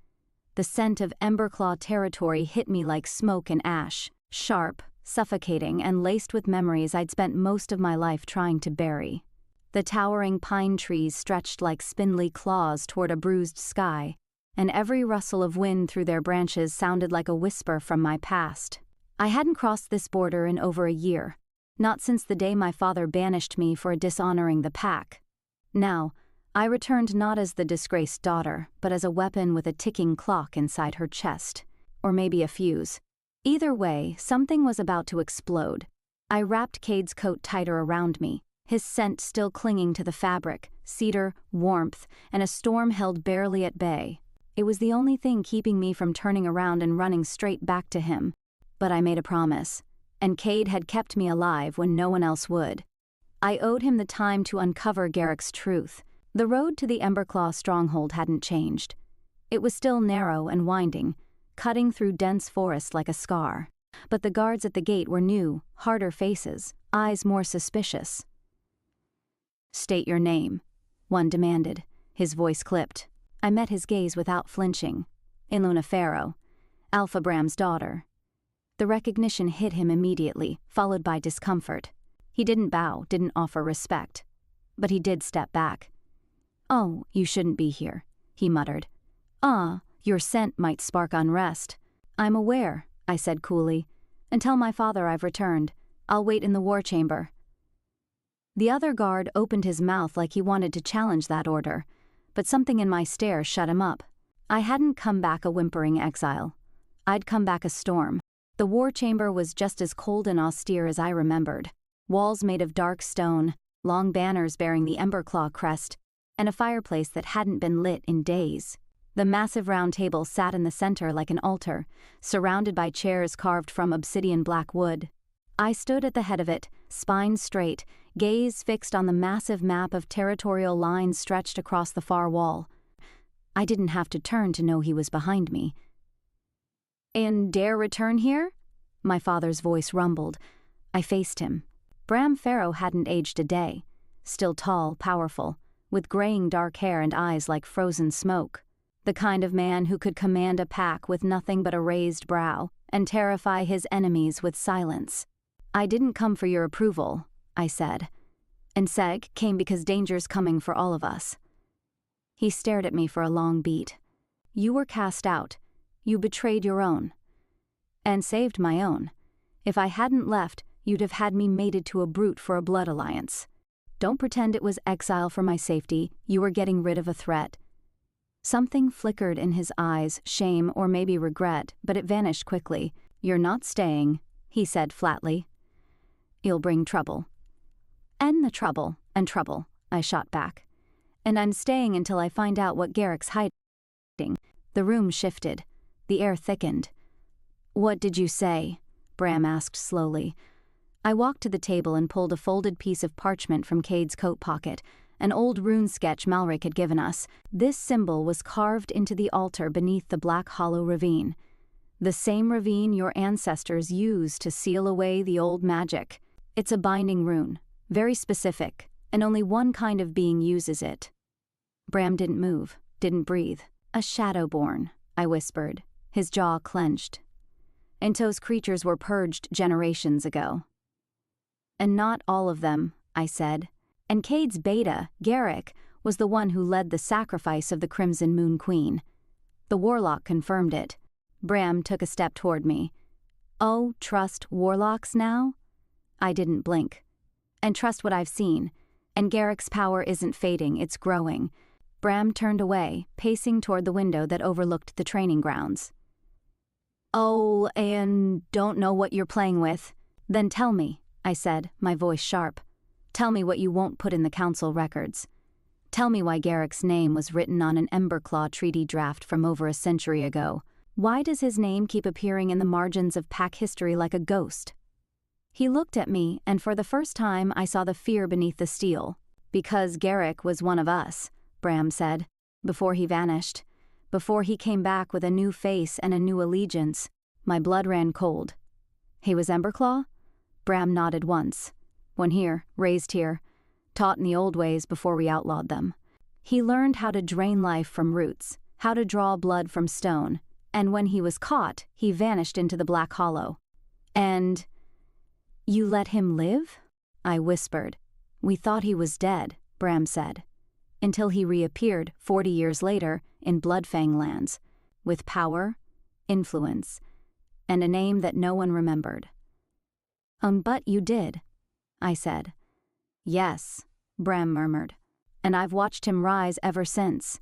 The scent of Emberclaw territory hit me like smoke and ash, sharp, suffocating, and laced with memories I'd spent most of my life trying to bury. The towering pine trees stretched like spindly claws toward a bruised sky, and every rustle of wind through their branches sounded like a whisper from my past. I hadn't crossed this border in over a year, not since the day my father banished me for dishonoring the pack. Now, I returned not as the disgraced daughter, but as a weapon with a ticking clock inside her chest. Or maybe a fuse. Either way, something was about to explode. I wrapped Cade's coat tighter around me, his scent still clinging to the fabric, cedar, warmth, and a storm held barely at bay. It was the only thing keeping me from turning around and running straight back to him. But I made a promise, and Cade had kept me alive when no one else would. I owed him the time to uncover Garrick's truth. The road to the Emberclaw stronghold hadn't changed. It was still narrow and winding, cutting through dense forest like a scar. But the guards at the gate were new, harder faces, eyes more suspicious. "State your name," one demanded, his voice clipped. I met his gaze without flinching. Iluna Farrow, Alpha Bram's daughter. The recognition hit him immediately, followed by discomfort. He didn't bow, didn't offer respect. But he did step back. "Oh, you shouldn't be here," he muttered. Your scent might spark unrest." "I'm aware," I said coolly. "Until my father I've returned. I'll wait in the war chamber." The other guard opened his mouth like he wanted to challenge that order, but something in my stare shut him up. I hadn't come back a whimpering exile. I'd come back a storm. The war chamber was just as cold and austere as I remembered. Walls made of dark stone, long banners bearing the Emberclaw crest, and a fireplace that hadn't been lit in days. The massive round table sat in the center like an altar, surrounded by chairs carved from obsidian black wood. I stood at the head of it, spine straight, gaze fixed on the massive map of territorial lines stretched across the far wall. I didn't have to turn to know he was behind me. "And dare return here?" My father's voice rumbled. I faced him. Bram Farrow hadn't aged a day, still tall, powerful, with graying dark hair and eyes like frozen smoke. The kind of man who could command a pack with nothing but a raised brow and terrify his enemies with silence. "I didn't come for your approval," I said. "And Seg came because danger's coming for all of us." He stared at me for a long beat. "You were cast out. You betrayed your own. And saved my own. If I hadn't left, you'd have had me mated to a brute for a blood alliance. Don't pretend it was exile for my safety. You were getting rid of a threat." Something flickered in his eyes, shame or maybe regret, but it vanished quickly. "You're not staying," he said flatly. "You'll bring trouble." "And the trouble, and trouble," I shot back. "And I'm staying until I find out what Garrick's hiding." The room shifted. The air thickened. "What did you say?" Bram asked slowly. I walked to the table and pulled a folded piece of parchment from Cade's coat pocket, an old rune sketch Malric had given us. This symbol was carved into the altar beneath the Black Hollow ravine. The same ravine your ancestors used to seal away the old magic. It's a binding rune, very specific, and only one kind of being uses it. Bram didn't move, didn't breathe. "A shadowborn," I whispered, his jaw clenched. "And those creatures were purged generations ago." "And not all of them," I said. "And Cade's beta, Garrick, was the one who led the sacrifice of the Crimson Moon Queen. The warlock confirmed it." Bram took a step toward me. "Oh, trust warlocks now?" I didn't blink. "And trust what I've seen. And Garrick's power isn't fading, it's growing." Bram turned away, pacing toward the window that overlooked the training grounds. "Oh, and don't know what you're playing with. Then tell me," I said, my voice sharp. "Tell me what you won't put in the council records. Tell me why Garrick's name was written on an Emberclaw treaty draft from over a century ago. Why does his name keep appearing in the margins of pack history like a ghost?" He looked at me, and for the first time I saw the fear beneath the steel. "Because Garrick was one of us," Bram said, "before he vanished. Before he came back with a new face and a new allegiance." My blood ran cold. "He was Emberclaw?" Bram nodded once. "One here, raised here, taught in the old ways before we outlawed them. He learned how to drain life from roots, how to draw blood from stone, and when he was caught, he vanished into the Black Hollow." "And you let him live?" I whispered. "We thought he was dead," Bram said. "Until he reappeared 40 years later in Bloodfang lands, with power, influence, and a name that no one remembered." But you did," I said. "Yes," Bram murmured, "and I've watched him rise ever since.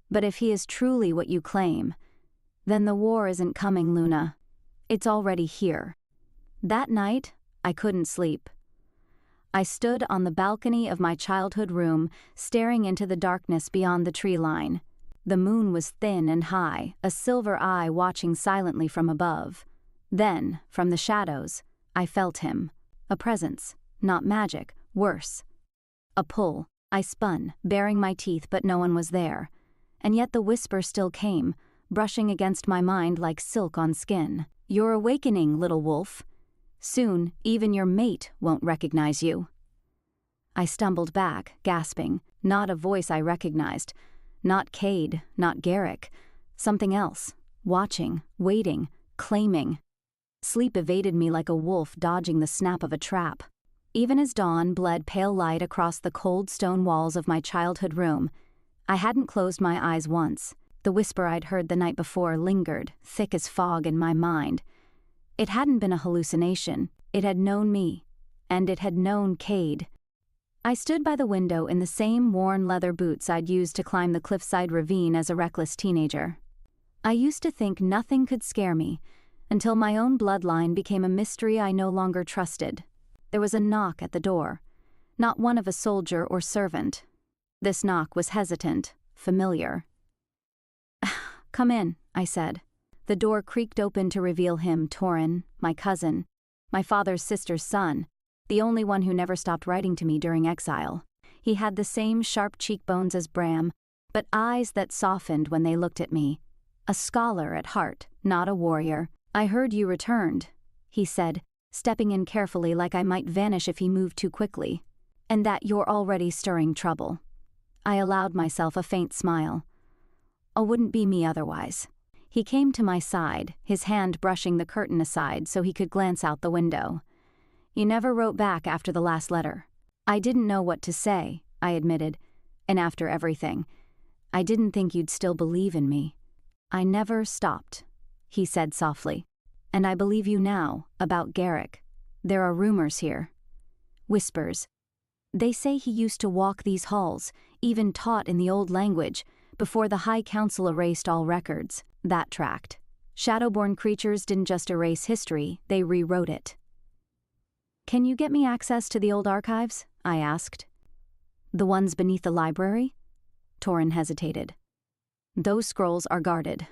But if he is truly what you claim, then the war isn't coming, Luna. It's already here." That night, I couldn't sleep. I stood on the balcony of my childhood room, staring into the darkness beyond the tree line. The moon was thin and high, a silver eye watching silently from above. Then, from the shadows, I felt him. A presence, not magic, worse. A pull. I spun, baring my teeth, but no one was there. And yet the whisper still came, brushing against my mind like silk on skin. "You're awakening, little wolf. Soon, even your mate won't recognize you." I stumbled back, gasping. Not a voice I recognized. Not Cade, not Garrick. Something else. Watching, waiting, claiming. Sleep evaded me like a wolf dodging the snap of a trap. Even as dawn bled pale light across the cold stone walls of my childhood room, I hadn't closed my eyes once. The whisper I'd heard the night before lingered, thick as fog in my mind. It hadn't been a hallucination. It had known me, and it had known Cade. I stood by the window in the same worn leather boots I'd used to climb the cliffside ravine as a reckless teenager. I used to think nothing could scare me, until my own bloodline became a mystery I no longer trusted. There was a knock at the door. Not one of a soldier or servant. This knock was hesitant, familiar. "Come in," I said. The door creaked open to reveal him, Torin, my cousin, my father's sister's son, the only one who never stopped writing to me during exile. He had the same sharp cheekbones as Bram, but eyes that softened when they looked at me. A scholar at heart, not a warrior. "I heard you returned," he said, stepping in carefully like I might vanish if he moved too quickly, "and that you're already stirring trouble." I allowed myself a faint smile. "Oh, wouldn't be me otherwise." He came to my side, his hand brushing the curtain aside so he could glance out the window. "You never wrote back after the last letter." "I didn't know what to say," I admitted, "and after everything, I didn't think you'd still believe in me." "I never stopped," he said softly. "And I believe you now, about Garrick. There are rumors here." Whispers. "They say he used to walk these halls, even taught in the old language, before the High Council erased all records." That tracked. Shadowborn creatures didn't just erase history, they rewrote it. "Can you get me access to the old archives?" I asked. "The ones beneath the library?" Torin hesitated. "Those scrolls are guarded.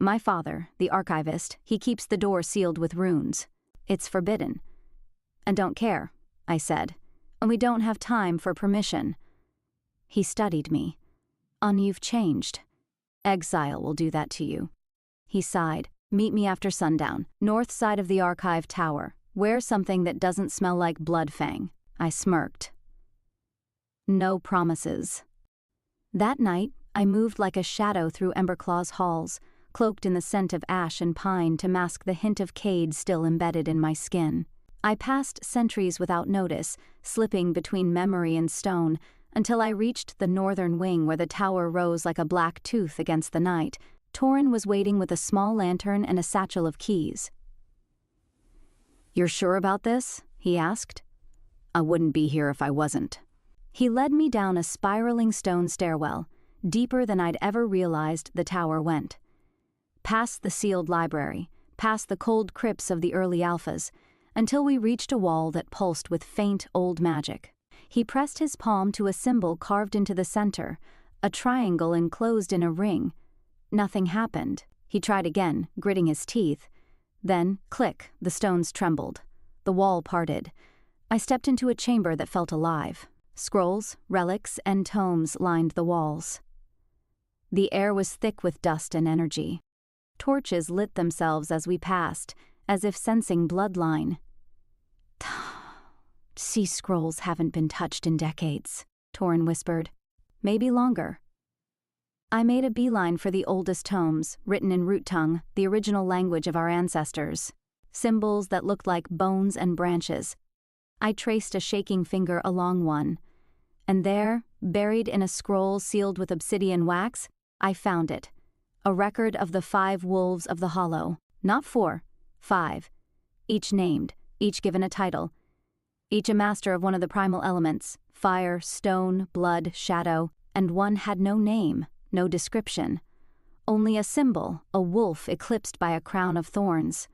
My father, the archivist, he keeps the door sealed with runes. It's forbidden." "And don't care," I said. "And we don't have time for permission." He studied me. "You've changed. Exile will do that to you." He sighed. "Meet me after sundown, north side of the archive tower. Wear something that doesn't smell like Bloodfang." I smirked. No promises. That night, I moved like a shadow through Emberclaw's halls, cloaked in the scent of ash and pine to mask the hint of Cade still embedded in my skin. I passed sentries without notice, slipping between memory and stone, until I reached the northern wing where the tower rose like a black tooth against the night. Torin was waiting with a small lantern and a satchel of keys. "You're sure about this?" he asked. "I wouldn't be here if I wasn't." He led me down a spiraling stone stairwell, deeper than I'd ever realized the tower went. Past the sealed library, past the cold crypts of the early alphas, until we reached a wall that pulsed with faint old magic. He pressed his palm to a symbol carved into the center, a triangle enclosed in a ring. Nothing happened. He tried again, gritting his teeth. Then, click, the stones trembled. The wall parted. I stepped into a chamber that felt alive. Scrolls, relics, and tomes lined the walls. The air was thick with dust and energy. Torches lit themselves as we passed, as if sensing bloodline. "Sea scrolls haven't been touched in decades," Torin whispered. "Maybe longer." I made a beeline for the oldest tomes, written in root tongue, the original language of our ancestors. Symbols that looked like bones and branches. I traced a shaking finger along one. And there, buried in a scroll sealed with obsidian wax, I found it. A record of the 5 wolves of the Hollow. Not 4, 5. Each named, each given a title. Each a master of one of the primal elements, fire, stone, blood, shadow, and one had no name, no description. Only a symbol, a wolf eclipsed by a crown of thorns.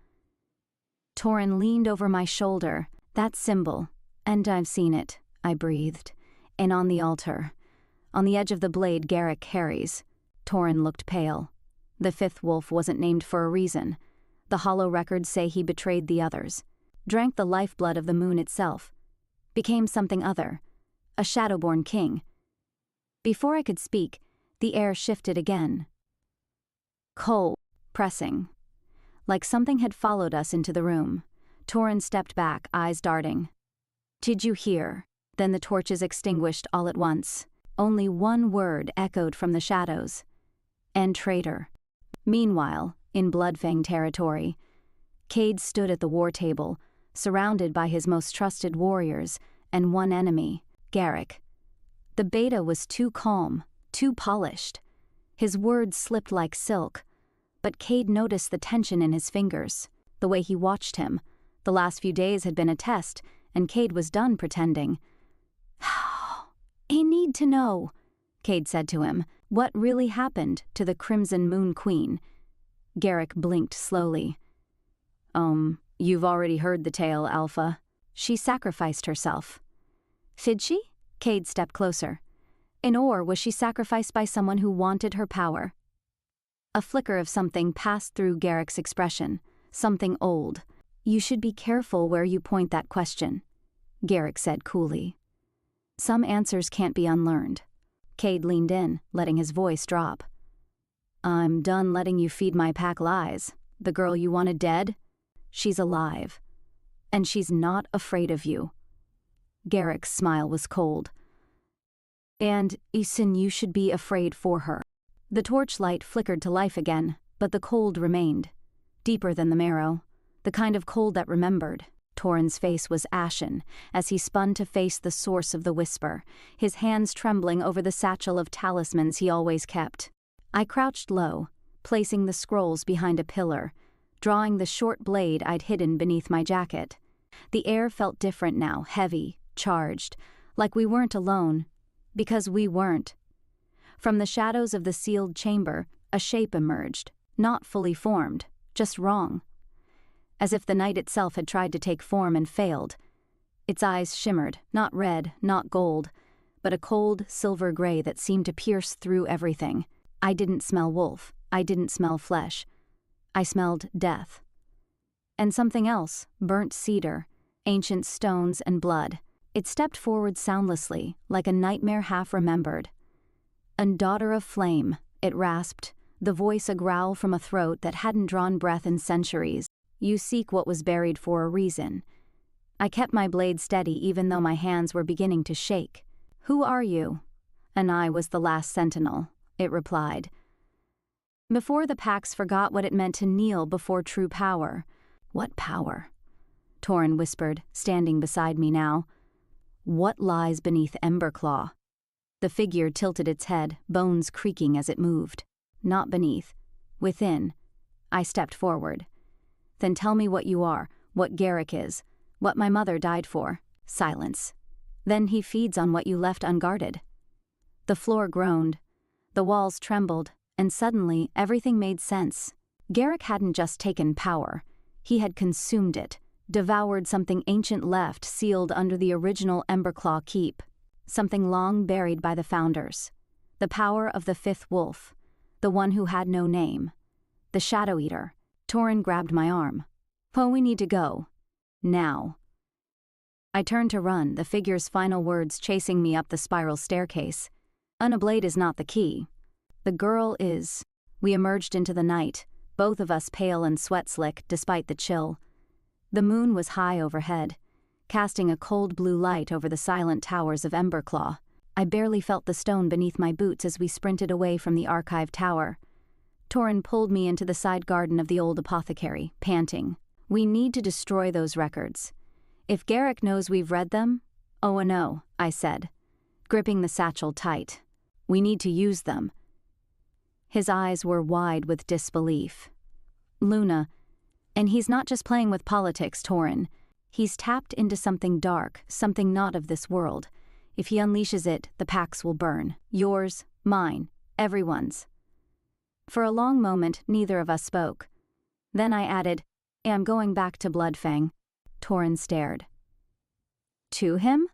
Torin leaned over my shoulder. "That symbol, and I've seen it," I breathed. "And on the altar. On the edge of the blade Garrick carries." Torin looked pale. "The 5th wolf wasn't named for a reason. The hollow records say he betrayed the others. Drank the lifeblood of the moon itself. Became something other. A shadowborn king." Before I could speak, the air shifted again. Cold, pressing. Like something had followed us into the room. Torin stepped back, eyes darting. "Did you hear?" Then the torches extinguished all at once. Only one word echoed from the shadows. "And traitor." Meanwhile, in Bloodfang territory, Cade stood at the war table, surrounded by his most trusted warriors, and one enemy, Garrick. The beta was too calm, too polished. His words slipped like silk, but Cade noticed the tension in his fingers, the way he watched him. The last few days had been a test, and Cade was done pretending. "I need to know," Cade said to him, "what really happened to the Crimson Moon Queen." Garrick blinked slowly. You've already heard the tale, Alpha. She sacrificed herself." "Did she?" Cade stepped closer. Or was she sacrificed by someone who wanted her power? A flicker of something passed through Garrick's expression, something old. You should be careful where you point that question, Garrick said coolly. Some answers can't be unlearned. Cade leaned in, letting his voice drop. I'm done letting you feed my pack lies. The girl you wanted dead? She's alive. And she's not afraid of you. Garrick's smile was cold. And, Isin, you should be afraid for her. The torchlight flickered to life again, but the cold remained. Deeper than the marrow. The kind of cold that remembered. Torin's face was ashen as he spun to face the source of the whisper, his hands trembling over the satchel of talismans he always kept. I crouched low, placing the scrolls behind a pillar, drawing the short blade I'd hidden beneath my jacket. The air felt different now, heavy, charged, like we weren't alone, because we weren't. From the shadows of the sealed chamber, a shape emerged, not fully formed, just wrong. As if the night itself had tried to take form and failed. Its eyes shimmered, not red, not gold, but a cold, silver gray that seemed to pierce through everything. I didn't smell wolf. I didn't smell flesh. I smelled death. And something else, burnt cedar, ancient stones and blood. It stepped forward soundlessly, like a nightmare half-remembered. A daughter of flame, it rasped, the voice a growl from a throat that hadn't drawn breath in centuries. You seek what was buried for a reason. I kept my blade steady even though my hands were beginning to shake. Who are you? And I was the last sentinel, it replied. Before the packs forgot what it meant to kneel before true power. What power? Torin whispered, standing beside me now. What lies beneath Emberclaw? The figure tilted its head, bones creaking as it moved. Not beneath. Within. I stepped forward. Then tell me what you are, what Garrick is, what my mother died for. Silence. Then he feeds on what you left unguarded. The floor groaned. The walls trembled, and suddenly everything made sense. Garrick hadn't just taken power. He had consumed it, devoured something ancient left sealed under the original Emberclaw keep. Something long buried by the founders. The power of the fifth wolf. The one who had no name. The Shadow Eater. Torin grabbed my arm. Oh, we need to go. Now. I turned to run, the figure's final words chasing me up the spiral staircase. A blade is not the key. The girl is. We emerged into the night, both of us pale and sweat-slick despite the chill. The moon was high overhead, casting a cold blue light over the silent towers of Emberclaw. I barely felt the stone beneath my boots as we sprinted away from the archive tower. Torin pulled me into the side garden of the old apothecary, panting. We need to destroy those records. If Garrick knows we've read them, oh no, I said, gripping the satchel tight. We need to use them. His eyes were wide with disbelief. Luna, and he's not just playing with politics, Torin. He's tapped into something dark, something not of this world. If he unleashes it, the packs will burn. Yours, mine, everyone's. For a long moment, neither of us spoke. Then I added, I'm going back to Bloodfang. Torin stared. To him?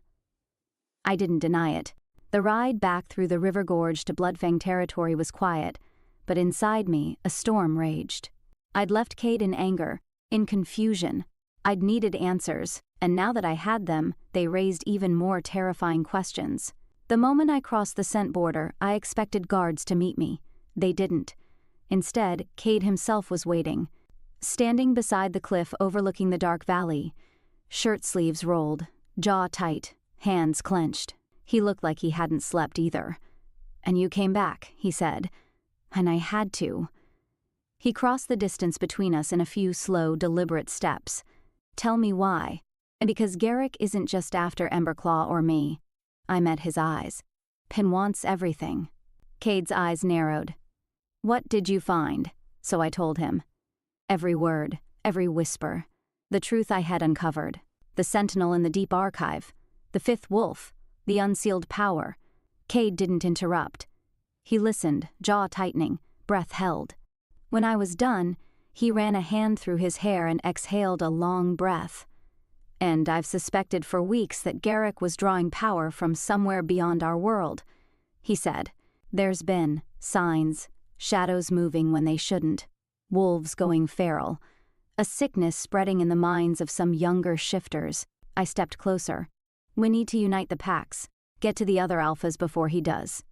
I didn't deny it. The ride back through the river gorge to Bloodfang territory was quiet, but inside me, a storm raged. I'd left Cade in anger, in confusion. I'd needed answers, and now that I had them, they raised even more terrifying questions. The moment I crossed the scent border, I expected guards to meet me. They didn't. Instead, Cade himself was waiting, standing beside the cliff overlooking the dark valley, shirt sleeves rolled, jaw tight, hands clenched. He looked like he hadn't slept either. And you came back, he said. And I had to. He crossed the distance between us in a few slow, deliberate steps. Tell me why. And because Garrick isn't just after Emberclaw or me. I met his eyes. Pin wants everything. Cade's eyes narrowed. What did you find? So I told him. Every word, every whisper. The truth I had uncovered. The sentinel in the deep archive. The fifth wolf. The unsealed power. Cade didn't interrupt. He listened, jaw tightening, breath held. When I was done, he ran a hand through his hair and exhaled a long breath. And I've suspected for weeks that Garrick was drawing power from somewhere beyond our world. he said. There's been signs, shadows moving when they shouldn't, wolves going feral, a sickness spreading in the minds of some younger shifters. I stepped closer. We need to unite the packs, get to the other alphas before he does.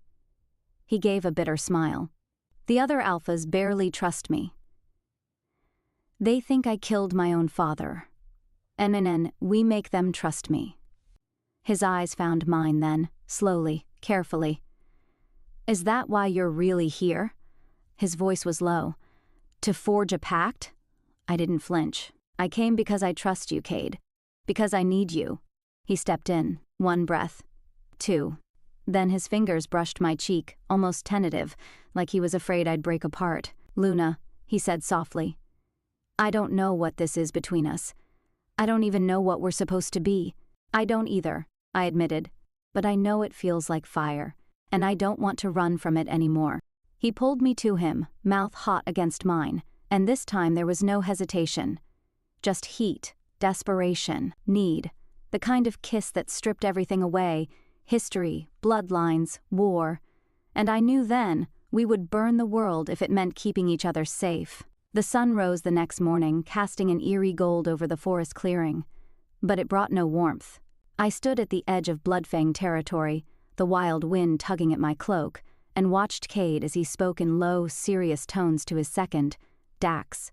He gave a bitter smile. The other alphas barely trust me. They think I killed my own father. And we make them trust me. His eyes found mine then, slowly, carefully. Is that why you're really here? His voice was low. To forge a pact? I didn't flinch. I came because I trust you, Cade. Because I need you. He stepped in, 1 breath, 2. Then his fingers brushed my cheek, almost tentative, like he was afraid I'd break apart. Luna, he said softly. I don't know what this is between us. I don't even know what we're supposed to be. I don't either, I admitted. But I know it feels like fire, and I don't want to run from it anymore. He pulled me to him, mouth hot against mine, and this time there was no hesitation. Just heat, desperation, need, the kind of kiss that stripped everything away, history, bloodlines, war. And I knew then we would burn the world if it meant keeping each other safe. The sun rose the next morning, casting an eerie gold over the forest clearing. But it brought no warmth. I stood at the edge of Bloodfang territory, the wild wind tugging at my cloak, and watched Cade as he spoke in low, serious tones to his second, Dax,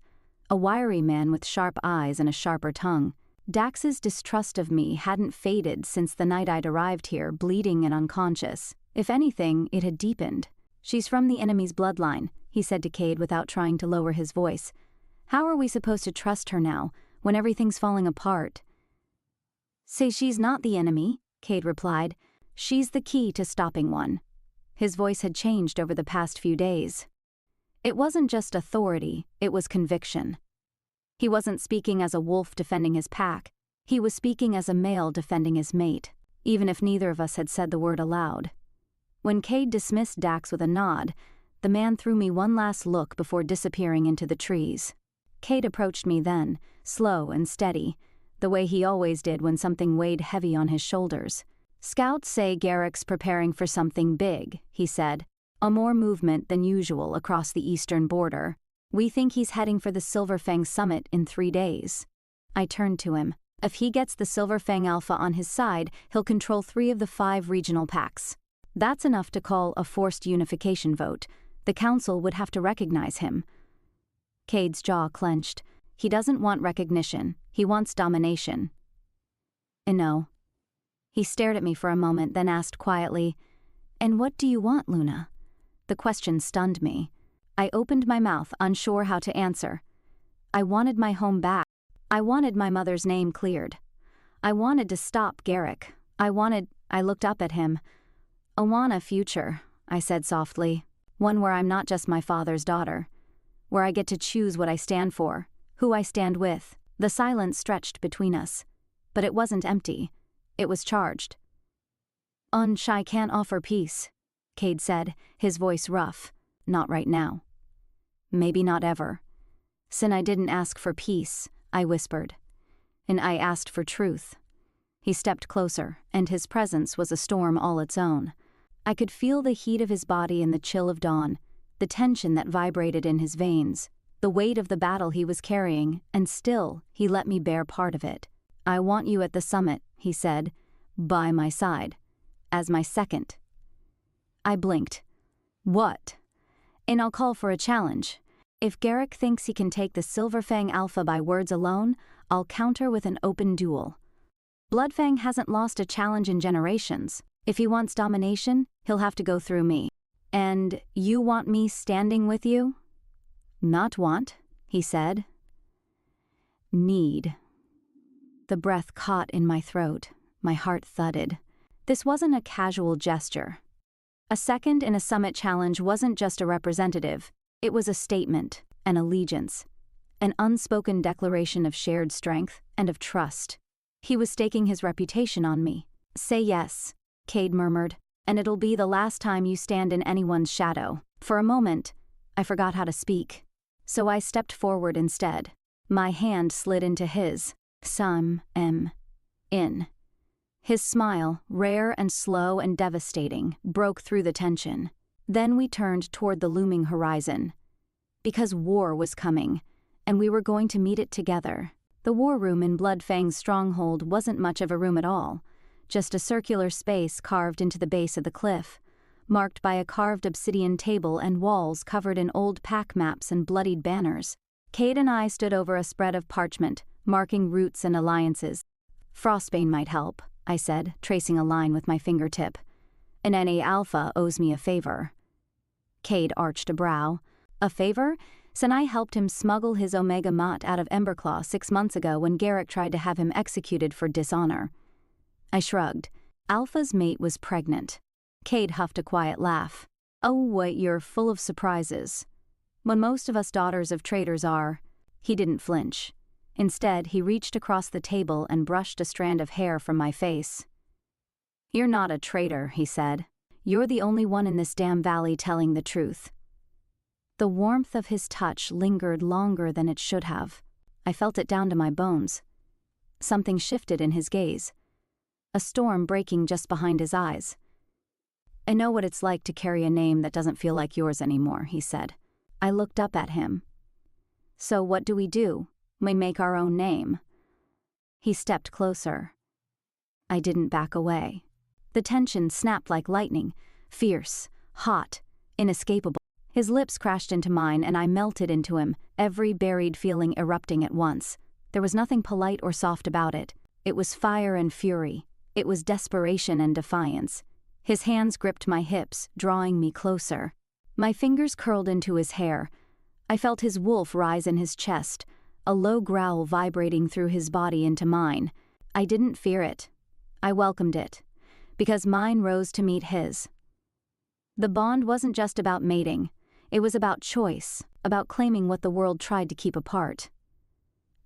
a wiry man with sharp eyes and a sharper tongue. Dax's distrust of me hadn't faded since the night I'd arrived here, bleeding and unconscious. If anything, it had deepened. She's from the enemy's bloodline, he said to Cade without trying to lower his voice. How are we supposed to trust her now, when everything's falling apart? Say she's not the enemy, Cade replied. She's the key to stopping one. His voice had changed over the past few days. It wasn't just authority, it was conviction. He wasn't speaking as a wolf defending his pack. He was speaking as a male defending his mate, even if neither of us had said the word aloud. When Cade dismissed Dax with a nod, the man threw me one last look before disappearing into the trees. Cade approached me then, slow and steady, the way he always did when something weighed heavy on his shoulders. Scouts say Garrick's preparing for something big, he said, a more movement than usual across the eastern border. We think he's heading for the Silverfang summit in 3 days. I turned to him. If he gets the Silverfang Alpha on his side, he'll control 3 of the 5 regional packs. That's enough to call a forced unification vote. The council would have to recognize him. Cade's jaw clenched. He doesn't want recognition. He wants domination. No. He stared at me for a moment, then asked quietly, And what do you want, Luna? The question stunned me. I opened my mouth, unsure how to answer. I wanted my home back. I wanted my mother's name cleared. I wanted to stop Garrick. I looked up at him. I want a future, I said softly. One where I'm not just my father's daughter. Where I get to choose what I stand for, who I stand with. The silence stretched between us. But it wasn't empty. It was charged. I can't offer peace, Cade said, his voice rough. Not right now. Maybe not ever. Sin, I didn't ask for peace, I whispered. And I asked for truth. He stepped closer, and his presence was a storm all its own. I could feel the heat of his body in the chill of dawn, the tension that vibrated in his veins, the weight of the battle he was carrying, and still he let me bear part of it. I want you at the summit, he said, by my side, as my second. I blinked. What? And I'll call for a challenge. If Garrick thinks he can take the Silverfang Alpha by words alone, I'll counter with an open duel. Bloodfang hasn't lost a challenge in generations. If he wants domination, he'll have to go through me. And you want me standing with you? Not want, he said. Need. The breath caught in my throat. My heart thudded. This wasn't a casual gesture. A second in a summit challenge wasn't just a representative. It was a statement, an allegiance, an unspoken declaration of shared strength and of trust. He was staking his reputation on me. Say yes, Cade murmured, and it'll be the last time you stand in anyone's shadow. For a moment, I forgot how to speak. So I stepped forward instead. My hand slid into his. In. His smile, rare and slow and devastating, broke through the tension. Then we turned toward the looming horizon. Because war was coming, and we were going to meet it together. The war room in Bloodfang's stronghold wasn't much of a room at all, just a circular space carved into the base of the cliff, marked by a carved obsidian table and walls covered in old pack maps and bloodied banners. Cade and I stood over a spread of parchment, marking routes and alliances. "Frostbane might help," I said, tracing a line with my fingertip. "An NA Alpha owes me a favor." Cade arched a brow. "A favor? Since I helped him smuggle his Omega Mot out of Emberclaw 6 months ago when Garrick tried to have him executed for dishonor." I shrugged. Alpha's mate was pregnant. Cade huffed a quiet laugh. "Oh, what, you're full of surprises. When most of us daughters of traitors are." He didn't flinch. Instead, he reached across the table and brushed a strand of hair from my face. "You're not a traitor," he said. "You're the only one in this damn valley telling the truth." The warmth of his touch lingered longer than it should have. I felt it down to my bones. Something shifted in his gaze. A storm breaking just behind his eyes. "I know what it's like to carry a name that doesn't feel like yours anymore," he said. I looked up at him. "So what do? We make our own name." He stepped closer. I didn't back away. The tension snapped like lightning, fierce, hot, inescapable. His lips crashed into mine and I melted into him, every buried feeling erupting at once. There was nothing polite or soft about it. It was fire and fury. It was desperation and defiance. His hands gripped my hips, drawing me closer. My fingers curled into his hair. I felt his wolf rise in his chest, a low growl vibrating through his body into mine. I didn't fear it. I welcomed it, because mine rose to meet his. The bond wasn't just about mating. It was about choice, about claiming what the world tried to keep apart.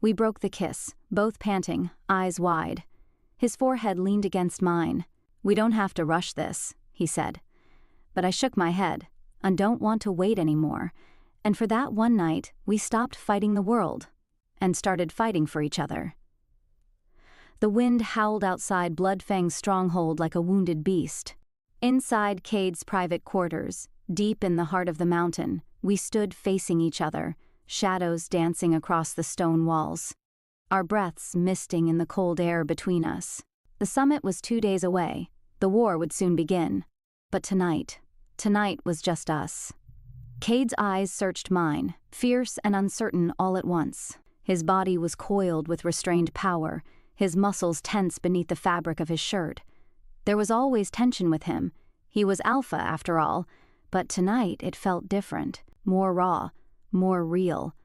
We broke the kiss, both panting, eyes wide. His forehead leaned against mine. "We don't have to rush this," he said. But I shook my head. I don't want to wait anymore. And for that one night, we stopped fighting the world and started fighting for each other. The wind howled outside Bloodfang's stronghold like a wounded beast. Inside Cade's private quarters, deep in the heart of the mountain, we stood facing each other, shadows dancing across the stone walls, our breaths misting in the cold air between us. The summit was 2 days away. The war would soon begin. But tonight was just us. Cade's eyes searched mine, fierce and uncertain all at once. His body was coiled with restrained power, his muscles tense beneath the fabric of his shirt. There was always tension with him. He was alpha, after all, but tonight it felt different, more raw, more real.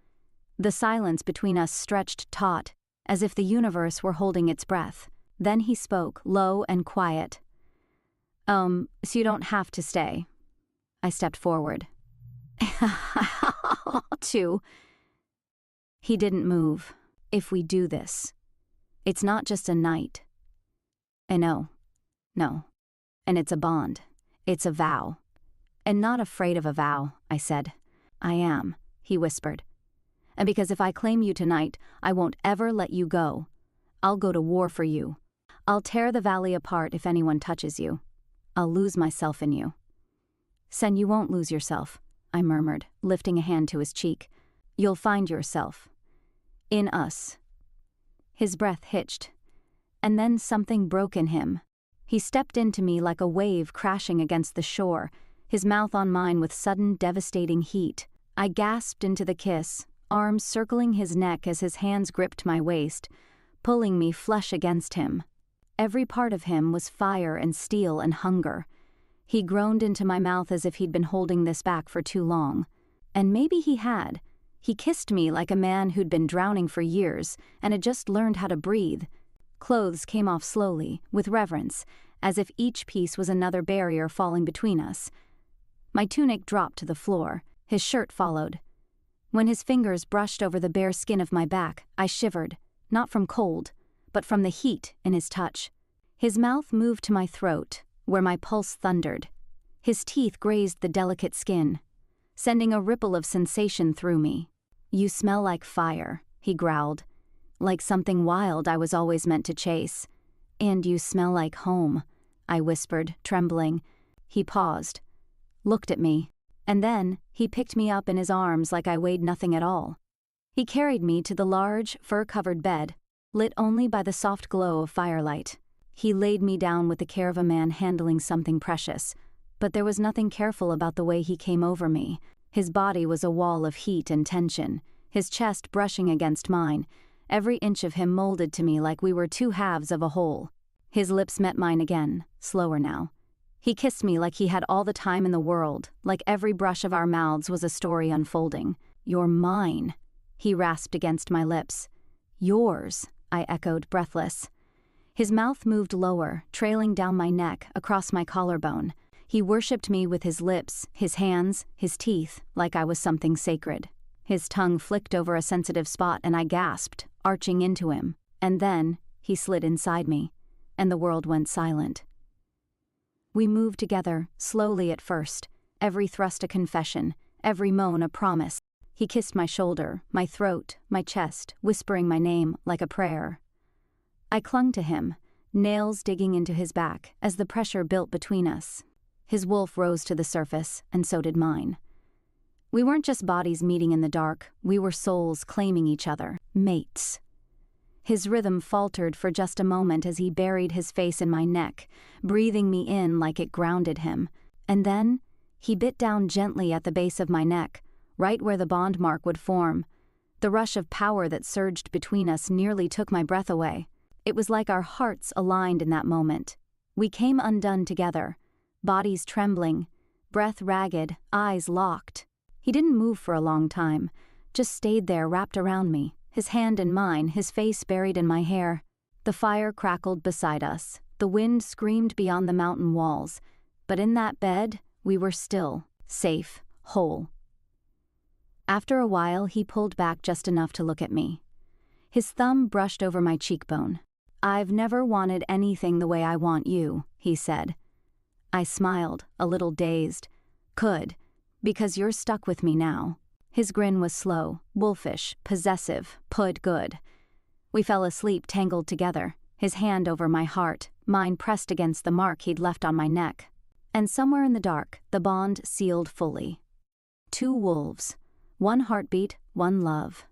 The silence between us stretched taut, as if the universe were holding its breath. Then he spoke, low and quiet. So you don't have to stay." I stepped forward. "To." He didn't move. "If we do this, it's not just a night." I know. No. And it's a bond. It's a vow. "And not afraid of a vow," I said. "I am," he whispered. "And because if I claim you tonight, I won't ever let you go. I'll go to war for you. I'll tear the valley apart if anyone touches you. I'll lose myself in you." "Sen, you won't lose yourself," I murmured, lifting a hand to his cheek. "You'll find yourself. In us." His breath hitched. And then something broke in him. He stepped into me like a wave crashing against the shore, his mouth on mine with sudden devastating heat. I gasped into the kiss, arms circling his neck as his hands gripped my waist, pulling me flush against him. Every part of him was fire and steel and hunger. He groaned into my mouth as if he'd been holding this back for too long. And maybe he had. He kissed me like a man who'd been drowning for years and had just learned how to breathe. Clothes came off slowly, with reverence, as if each piece was another barrier falling between us. My tunic dropped to the floor. His shirt followed. When his fingers brushed over the bare skin of my back, I shivered, not from cold, but from the heat in his touch. His mouth moved to my throat, where my pulse thundered. His teeth grazed the delicate skin, sending a ripple of sensation through me. "You smell like fire," he growled, "like something wild I was always meant to chase. "And you smell like home," I whispered, trembling. He paused, looked at me, and then he picked me up in his arms like I weighed nothing at all. He carried me to the large, fur-covered bed, lit only by the soft glow of firelight. He laid me down with the care of a man handling something precious, but there was nothing careful about the way he came over me. His body was a wall of heat and tension, his chest brushing against mine, every inch of him molded to me like we were two halves of a whole. His lips met mine again, slower now. He kissed me like he had all the time in the world, like every brush of our mouths was a story unfolding. "You're mine," he rasped against my lips. "Yours," I echoed, breathless. His mouth moved lower, trailing down my neck, across my collarbone. He worshipped me with his lips, his hands, his teeth, like I was something sacred. His tongue flicked over a sensitive spot and I gasped, arching into him. And then, he slid inside me, and the world went silent. We moved together, slowly at first, every thrust a confession, every moan a promise. He kissed my shoulder, my throat, my chest, whispering my name like a prayer. I clung to him, nails digging into his back, as the pressure built between us. His wolf rose to the surface, and so did mine. We weren't just bodies meeting in the dark, we were souls claiming each other, mates. His rhythm faltered for just a moment as he buried his face in my neck, breathing me in like it grounded him. And then, he bit down gently at the base of my neck, right where the bond mark would form. The rush of power that surged between us nearly took my breath away. It was like our hearts aligned in that moment. We came undone together, bodies trembling, breath ragged, eyes locked. He didn't move for a long time, just stayed there wrapped around me, his hand in mine, his face buried in my hair. The fire crackled beside us, the wind screamed beyond the mountain walls, but in that bed, we were still, safe, whole. After a while, he pulled back just enough to look at me. His thumb brushed over my cheekbone. "I've never wanted anything the way I want you," he said. I smiled, a little dazed. "Could, because you're stuck with me now." His grin was slow, wolfish, possessive, pud good. We fell asleep tangled together, his hand over my heart, mine pressed against the mark he'd left on my neck. And somewhere in the dark, the bond sealed fully. Two wolves, one heartbeat, one love.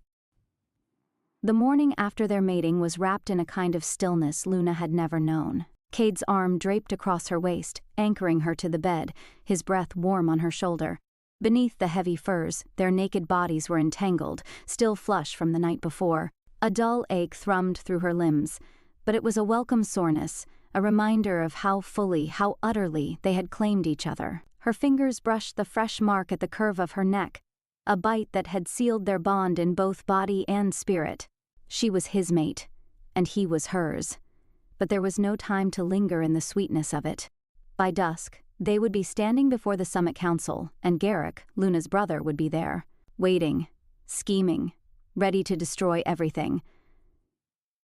The morning after their mating was wrapped in a kind of stillness Luna had never known. Cade's arm draped across her waist, anchoring her to the bed, his breath warm on her shoulder. Beneath the heavy furs, their naked bodies were entangled, still flush from the night before. A dull ache thrummed through her limbs, but it was a welcome soreness, a reminder of how fully, how utterly they had claimed each other. Her fingers brushed the fresh mark at the curve of her neck, a bite that had sealed their bond in both body and spirit. She was his mate, and he was hers. But there was no time to linger in the sweetness of it. By dusk, they would be standing before the Summit Council, and Garrick, Luna's brother, would be there, waiting, scheming, ready to destroy everything.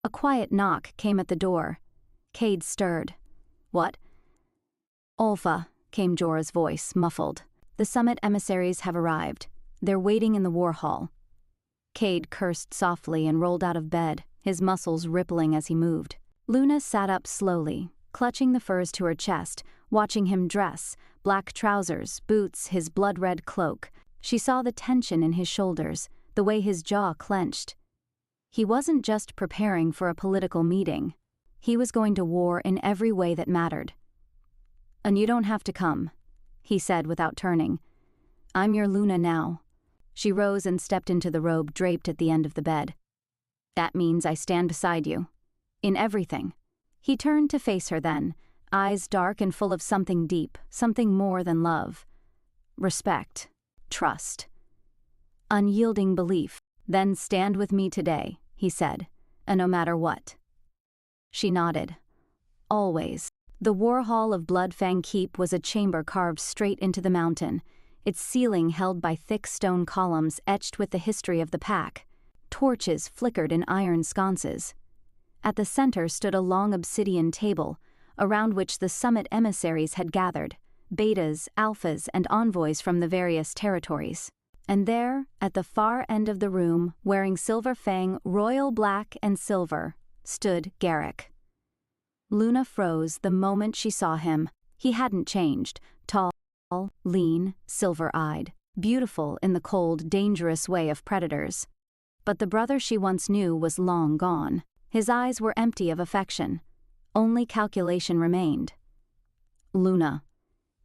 A quiet knock came at the door. Cade stirred. "What?" "Olfa," came Jorah's voice, muffled. "The Summit emissaries have arrived. They're waiting in the war hall." Cade cursed softly and rolled out of bed, his muscles rippling as he moved. Luna sat up slowly, clutching the furs to her chest, watching him dress, black trousers, boots, his blood-red cloak. She saw the tension in his shoulders, the way his jaw clenched. He wasn't just preparing for a political meeting. He was going to war in every way that mattered. "And you don't have to come," he said without turning. "I'm your Luna now." She rose and stepped into the robe draped at the end of the bed. "That means I stand beside you. In everything." He turned to face her then, eyes dark and full of something deep, something more than love. Respect. Trust. Unyielding belief. "Then stand with me today," he said, "and no matter what." She nodded. Always. The war hall of Bloodfang Keep was a chamber carved straight into the mountain, its ceiling held by thick stone columns etched with the history of the pack. Torches flickered in iron sconces. At the center stood a long obsidian table, around which the Summit emissaries had gathered, betas, alphas, and envoys from the various territories. And there, at the far end of the room, wearing Silverfang royal black and silver, stood Garrick. Luna froze the moment she saw him. He hadn't changed, tall, lean, silver-eyed, beautiful in the cold, dangerous way of predators. But the brother she once knew was long gone. His eyes were empty of affection. Only calculation remained. "Luna,"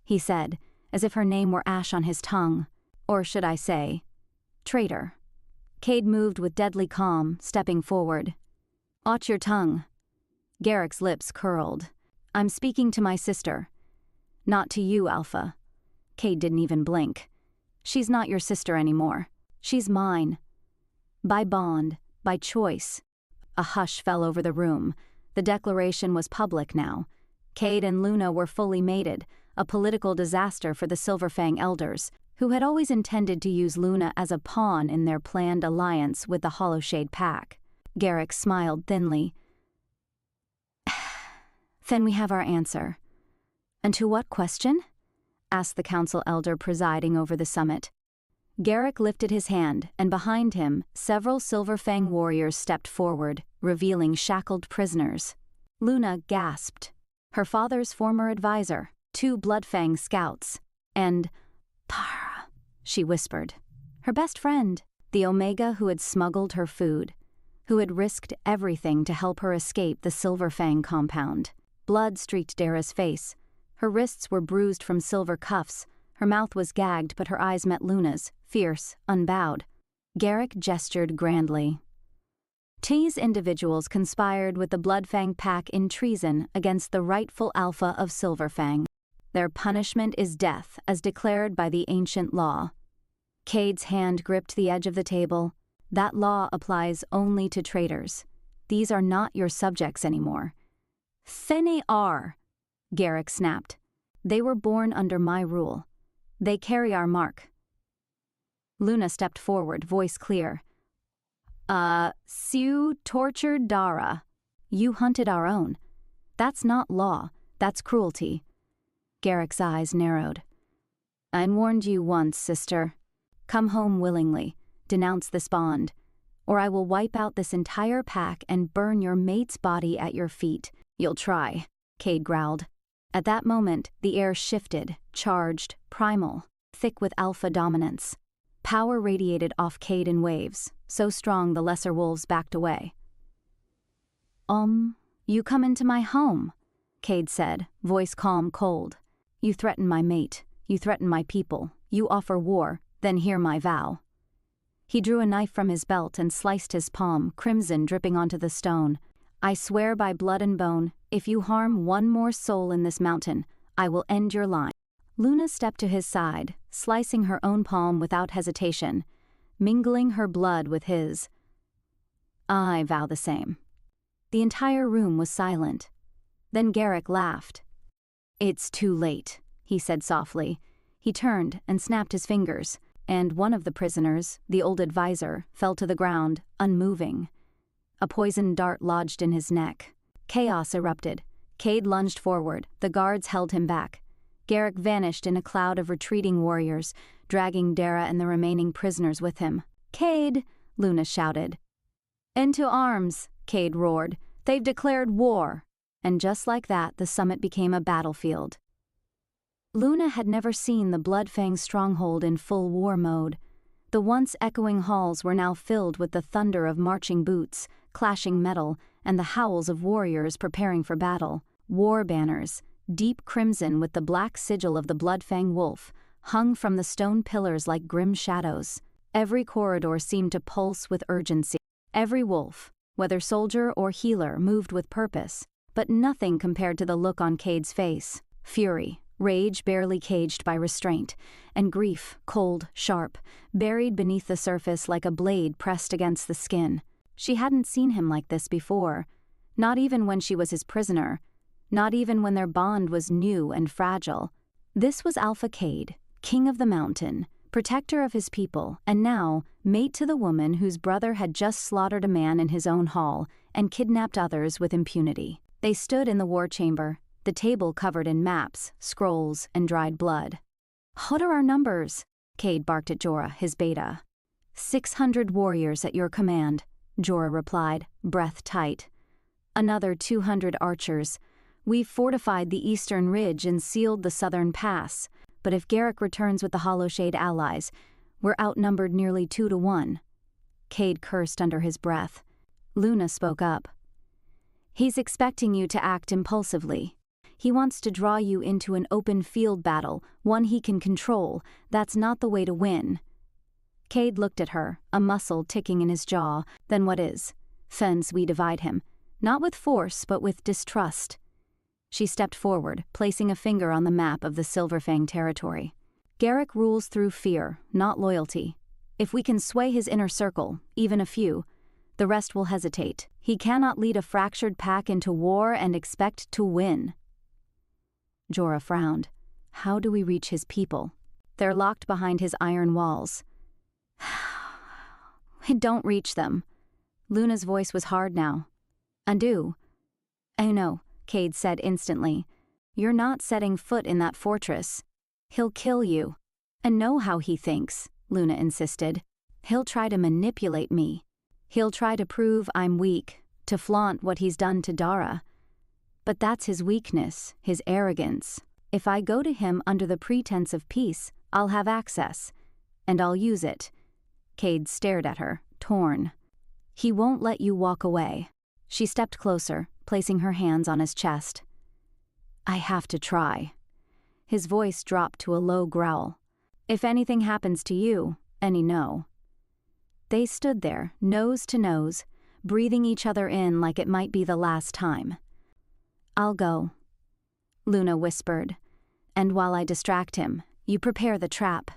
he said, as if her name were ash on his tongue. Or should I say, traitor. Cade moved with deadly calm, stepping forward. "Watch your tongue." Garrick's lips curled. "I'm speaking to my sister. Not to you, Alpha." Cade didn't even blink. "She's not your sister anymore. She's mine. By bond, by choice." A hush fell over the room. The declaration was public now. Cade and Luna were fully mated, a political disaster for the Silverfang elders, who had always intended to use Luna as a pawn in their planned alliance with the Hollowshade Pack. Garrick smiled thinly. "Then we have our answer." "And to what question?" asked the council elder presiding over the summit. Garrick lifted his hand, and behind him, several Silverfang warriors stepped forward, revealing shackled prisoners. Luna gasped. Her father's former advisor, 2 Bloodfang scouts, and "Para," she whispered. Her best friend, the Omega who had smuggled her food, who had risked everything to help her escape the Silverfang compound. Blood streaked Dara's face. Her wrists were bruised from silver cuffs. Her mouth was gagged, but her eyes met Luna's, fierce, unbowed. Garrick gestured grandly. "These individuals conspired with the Bloodfang Pack in treason against the rightful Alpha of Silverfang. Their punishment is death, as declared by the ancient law." Cade's hand gripped the edge of the table. "That law applies only to traitors. These are not your subjects anymore." "They are," Garrick snapped. "They were born under my rule. They carry our mark." Luna stepped forward, voice clear. "Sue tortured Dara. You hunted our own. That's not law, that's cruelty." Garrick's eyes narrowed. "I warned you once, sister. Come home willingly, denounce this bond, or I will wipe out this entire pack and burn your mate's body at your feet." "You'll try," Cade growled. At that moment, the air shifted, charged, primal, thick with alpha dominance. Power radiated off Cade in waves, so strong the lesser wolves backed away. You come into my home," Cade said, voice calm, cold. "You threaten my mate, you threaten my people, you offer war, then hear my vow." He drew a knife from his belt and sliced his palm, crimson dripping onto the stone. "I swear by blood and bone, if you harm one more soul in this mountain, I will end your line." Luna stepped to his side, slicing her own palm without hesitation, mingling her blood with his. "I vow the same." The entire room was silent. Then Garrick laughed. "It's too late," he said softly. He turned and snapped his fingers, and one of the prisoners, the old advisor, fell to the ground, unmoving. A poisoned dart lodged in his neck. Chaos erupted. Cade lunged forward. The guards held him back. Garrick vanished in a cloud of retreating warriors, dragging Dara and the remaining prisoners with him. "Cade!" Luna shouted. "Into arms!" Cade roared. "They've declared war!" And just like that, the summit became a battlefield. Luna had never seen the Bloodfang stronghold in full war mode. The once echoing halls were now filled with the thunder of marching boots, clashing metal, and the howls of warriors preparing for battle. War banners, deep crimson with the black sigil of the Bloodfang wolf, hung from the stone pillars like grim shadows. Every corridor seemed to pulse with urgency. Every wolf, whether soldier or healer, moved with purpose, but nothing compared to the look on Cade's face. Fury, rage barely caged by restraint, and grief, cold, sharp, buried beneath the surface like a blade pressed against the skin. She hadn't seen him like this before, not even when she was his prisoner, not even when their bond was new and fragile. This was Alpha Cade, king of the mountain, protector of his people, and now mate to the woman whose brother had just slaughtered a man in his own hall and kidnapped others with impunity. They stood in the war chamber, the table covered in maps, scrolls, and dried blood. "What are our numbers?" Cade barked at Jorah, his beta. 600 warriors at your command," Jorah replied, breath tight. "Another 200 archers, We've fortified the eastern ridge and sealed the southern pass, but if Garrick returns with the Hollowshade allies, we're outnumbered nearly 2-1. Cade cursed under his breath. Luna spoke up. He's expecting you to act impulsively. He wants to draw you into an open field battle, one he can control. That's not the way to win. Cade looked at her, a muscle ticking in his jaw. Then what is? Fence we divide him. Not with force, but with distrust. She stepped forward, placing a finger on the map of the Silverfang territory. Garrick rules through fear, not loyalty. If we can sway his inner circle, even a few, the rest will hesitate. He cannot lead a fractured pack into war and expect to win. Jorah frowned. How do we reach his people? They're locked behind his iron walls. Don't reach them. Luna's voice was hard now. Undo. I know, Cade said instantly. You're not setting foot in that fortress. He'll kill you. And know how he thinks, Luna insisted. He'll try to manipulate me. He'll try to prove I'm weak, to flaunt what he's done to Dara. But that's his weakness, his arrogance. If I go to him under the pretense of peace, I'll have access. And I'll use it. Cade stared at her, torn. He won't let you walk away. She stepped closer, placing her hands on his chest. I have to try. His voice dropped to a low growl. If anything happens to you, any no. They stood there, nose to nose, breathing each other in like it might be the last time. I'll go, Luna whispered. And while I distract him, you prepare the trap.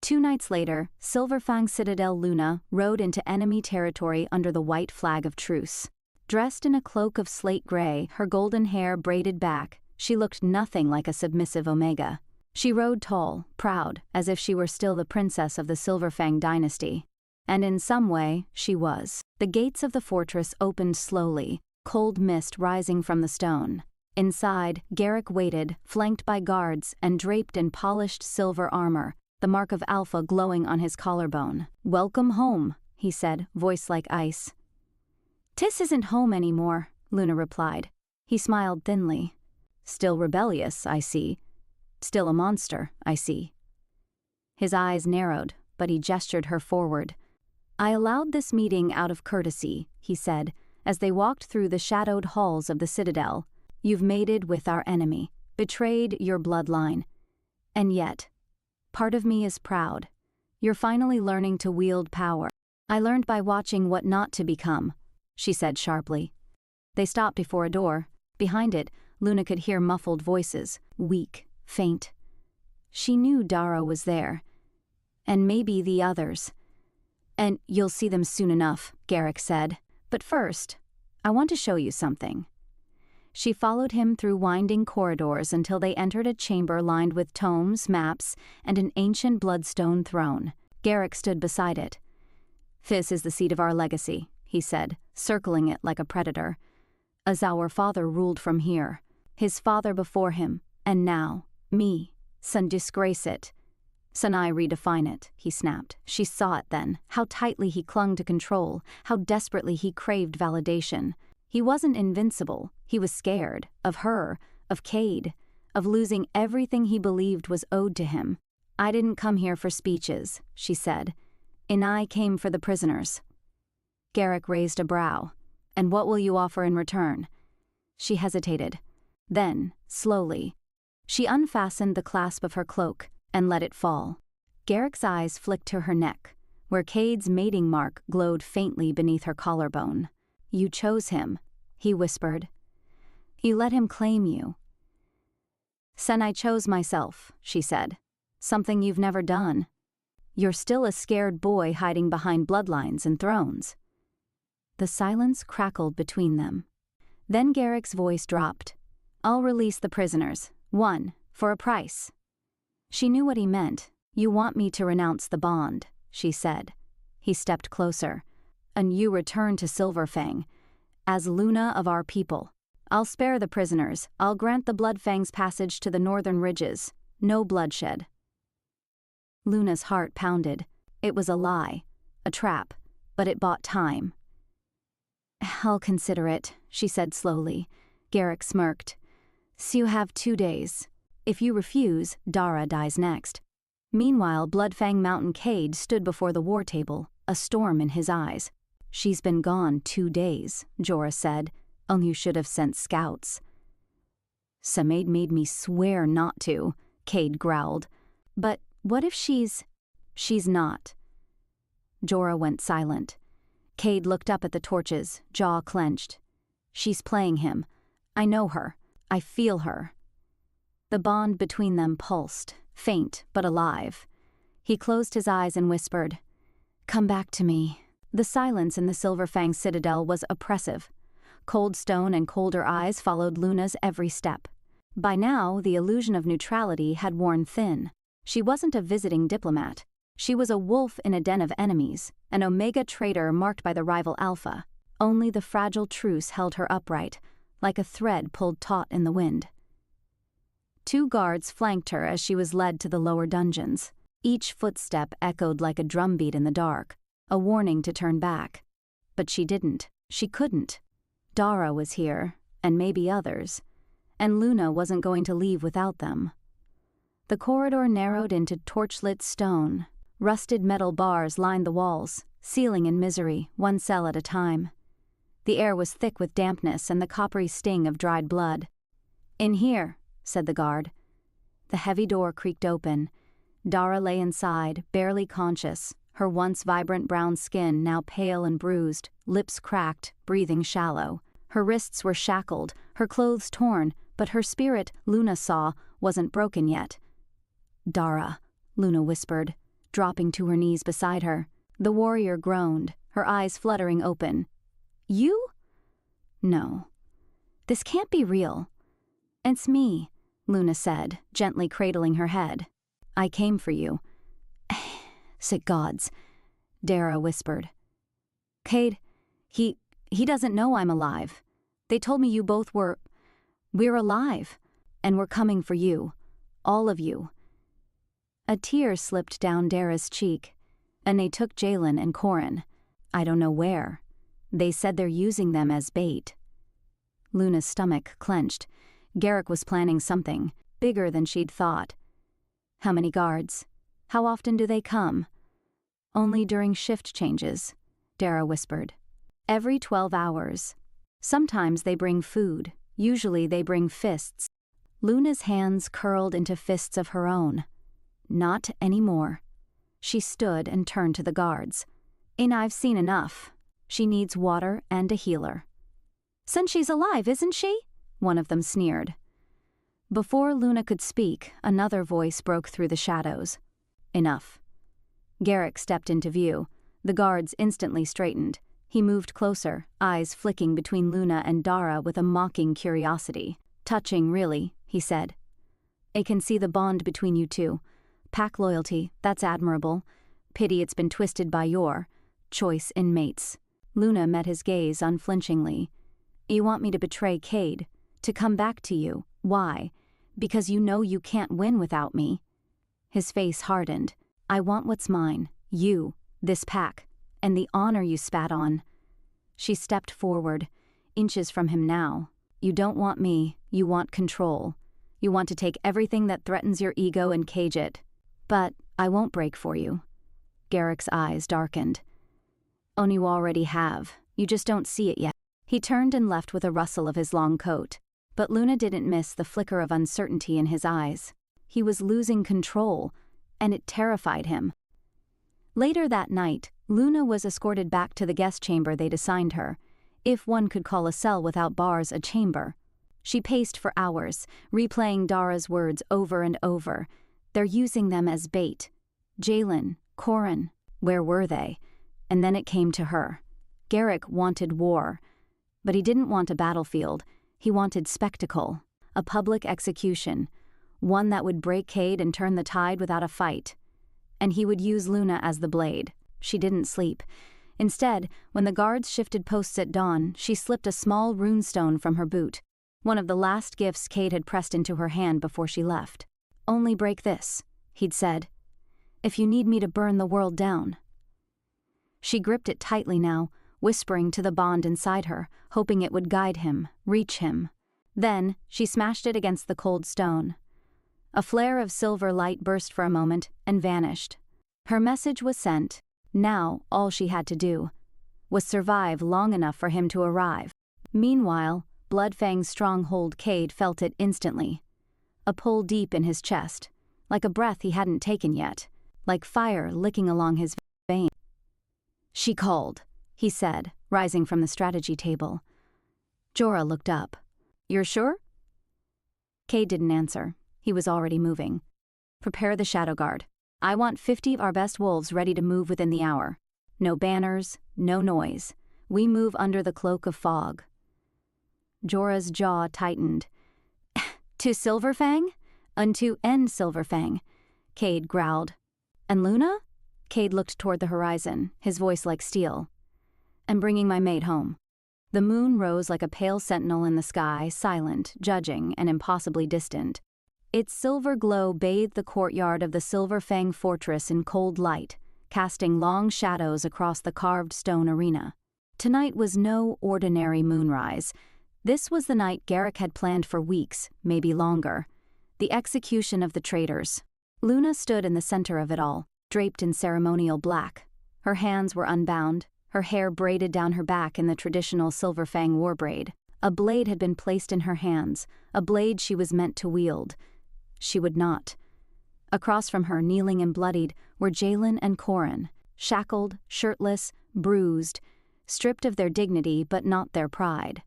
2 nights later, Silverfang Citadel Luna rode into enemy territory under the white flag of truce. Dressed in a cloak of slate gray, her golden hair braided back, she looked nothing like a submissive Omega. She rode tall, proud, as if she were still the princess of the Silverfang dynasty. And in some way, she was. The gates of the fortress opened slowly, cold mist rising from the stone. Inside, Garrick waited, flanked by guards and draped in polished silver armor, the mark of Alpha glowing on his collarbone. Welcome home, he said, voice like ice. Tis isn't home anymore, Luna replied. He smiled thinly. Still rebellious, I see. Still a monster, I see. His eyes narrowed, but he gestured her forward. I allowed this meeting out of courtesy, he said, as they walked through the shadowed halls of the Citadel. You've mated with our enemy, betrayed your bloodline. And yet, part of me is proud. You're finally learning to wield power. I learned by watching what not to become, she said sharply. They stopped before a door. Behind it, Luna could hear muffled voices, weak, faint. She knew Dara was there. And maybe the others. And you'll see them soon enough, Garrick said. But first, I want to show you something. She followed him through winding corridors until they entered a chamber lined with tomes, maps, and an ancient bloodstone throne. Garrick stood beside it. This is the seat of our legacy, he said, circling it like a predator. As our father ruled from here, his father before him, and now, me, son disgrace it. Sanai redefine it, he snapped. She saw it then, how tightly he clung to control, how desperately he craved validation. He wasn't invincible, he was scared, of her, of Cade, of losing everything he believed was owed to him. I didn't come here for speeches, she said. And I came for the prisoners. Garrick raised a brow. And what will you offer in return? She hesitated. Then, slowly, she unfastened the clasp of her cloak and let it fall. Garrick's eyes flicked to her neck, where Cade's mating mark glowed faintly beneath her collarbone. You chose him, he whispered. You let him claim you. Sen, I chose myself, she said. Something you've never done. You're still a scared boy hiding behind bloodlines and thrones. The silence crackled between them. Then Garrick's voice dropped. I'll release the prisoners, one, for a price. She knew what he meant. You want me to renounce the bond, she said. He stepped closer. And you return to Silverfang, as Luna of our people. I'll spare the prisoners. I'll grant the Bloodfangs passage to the northern ridges. No bloodshed. Luna's heart pounded. It was a lie, a trap, but it bought time. I'll consider it, she said slowly. Garrick smirked. So you have 2 days. If you refuse, Dara dies next. Meanwhile, Bloodfang Mountain Cade stood before the war table, a storm in his eyes. She's been gone 2 days, Jorah said. Only you should have sent scouts. Soulmate made me swear not to, Cade growled. But what if she's not? Jorah went silent. Cade looked up at the torches, jaw clenched. She's playing him. I know her. I feel her. The bond between them pulsed, faint but alive. He closed his eyes and whispered, "Come back to me." The silence in the Silverfang citadel was oppressive. Cold stone and colder eyes followed Luna's every step. By now, the illusion of neutrality had worn thin. She wasn't a visiting diplomat. She was a wolf in a den of enemies, an Omega traitor marked by the rival Alpha. Only the fragile truce held her upright, like a thread pulled taut in the wind. 2 guards flanked her as she was led to the lower dungeons. Each footstep echoed like a drumbeat in the dark, a warning to turn back. But she didn't. She couldn't. Dara was here, and maybe others, and Luna wasn't going to leave without them. The corridor narrowed into torchlit stone. Rusted metal bars lined the walls, sealing in misery, 1 cell at a time. The air was thick with dampness and the coppery sting of dried blood. "In here," said the guard. The heavy door creaked open. Dara lay inside, barely conscious, her once vibrant brown skin now pale and bruised, lips cracked, breathing shallow. Her wrists were shackled, her clothes torn, but her spirit, Luna saw, wasn't broken yet. "Dara," Luna whispered, dropping to her knees beside her. The warrior groaned, her eyes fluttering open. "You?" "No. This can't be real." "It's me," Luna said, gently cradling her head. "I came for you." "Sick gods," Dara whispered. "Cade, he doesn't know I'm alive. They told me you both were... We're alive, and we're coming for you. All of you." A tear slipped down Dara's cheek, and they took Jalen and Corin. I don't know where. They said they're using them as bait. Luna's stomach clenched. Garrick was planning something, bigger than she'd thought. "How many guards? How often do they come?" "Only during shift changes," Dara whispered. "Every 12 hours. Sometimes they bring food. Usually they bring fists." Luna's hands curled into fists of her own. "Not anymore." She stood and turned to the guards. "I've seen enough. She needs water and a healer." "Since she's alive, isn't she?" one of them sneered. Before Luna could speak, another voice broke through the shadows. "Enough." Garrick stepped into view. The guards instantly straightened. He moved closer, eyes flicking between Luna and Dara with a mocking curiosity. "Touching, really," he said. "I can see the bond between you two. Pack loyalty, that's admirable. Pity it's been twisted by your choice in mates." Luna met his gaze unflinchingly. "You want me to betray Cade? To come back to you? Why? Because you know you can't win without me?" His face hardened. "I want what's mine. You, this pack, and the honor you spat on." She stepped forward, inches from him now. "You don't want me, you want control. You want to take everything that threatens your ego and cage it. But I won't break for you." Garrick's eyes darkened. "Oh, you already have. You just don't see it yet." He turned and left with a rustle of his long coat. But Luna didn't miss the flicker of uncertainty in his eyes. He was losing control, and it terrified him. Later that night, Luna was escorted back to the guest chamber they'd assigned her, if one could call a cell without bars a chamber. She paced for hours, replaying Dara's words over and over. They're using them as bait. Jalen, Corin, where were they? And then it came to her. Garrick wanted war, but he didn't want a battlefield. He wanted spectacle, a public execution, one that would break Cade and turn the tide without a fight. And he would use Luna as the blade. She didn't sleep. Instead, when the guards shifted posts at dawn, she slipped a small runestone from her boot, one of the last gifts Cade had pressed into her hand before she left. "Only break this," he'd said, "if you need me to burn the world down." She gripped it tightly now, whispering to the bond inside her, hoping it would guide him, reach him. Then, she smashed it against the cold stone. A flare of silver light burst for a moment and vanished. Her message was sent. Now, all she had to do was survive long enough for him to arrive. Meanwhile, Bloodfang's stronghold Cade felt it instantly. A pull deep in his chest, like a breath he hadn't taken yet, like fire licking along his veins. "She called," he said, rising from the strategy table. Jorah looked up. "You're sure?" Cade didn't answer. He was already moving. "Prepare the shadow guard. I want 50 of our best wolves ready to move within the hour. No banners, no noise. We move under the cloak of fog." Jorah's jaw tightened. "To Silverfang? Unto end Silverfang," Cade growled. "And Luna?" Cade looked toward the horizon, his voice like steel. "And bringing my mate home." The moon rose like a pale sentinel in the sky, silent, judging, and impossibly distant. Its silver glow bathed the courtyard of the Silverfang fortress in cold light, casting long shadows across the carved stone arena. Tonight was no ordinary moonrise. This was the night Garrick had planned for weeks, maybe longer. The execution of the traitors. Luna stood in the center of it all, draped in ceremonial black. Her hands were unbound, her hair braided down her back in the traditional Silverfang war braid. A blade had been placed in her hands, a blade she was meant to wield. She would not. Across from her, kneeling and bloodied, were Jalen and Corin, shackled, shirtless, bruised, stripped of their dignity but not their pride.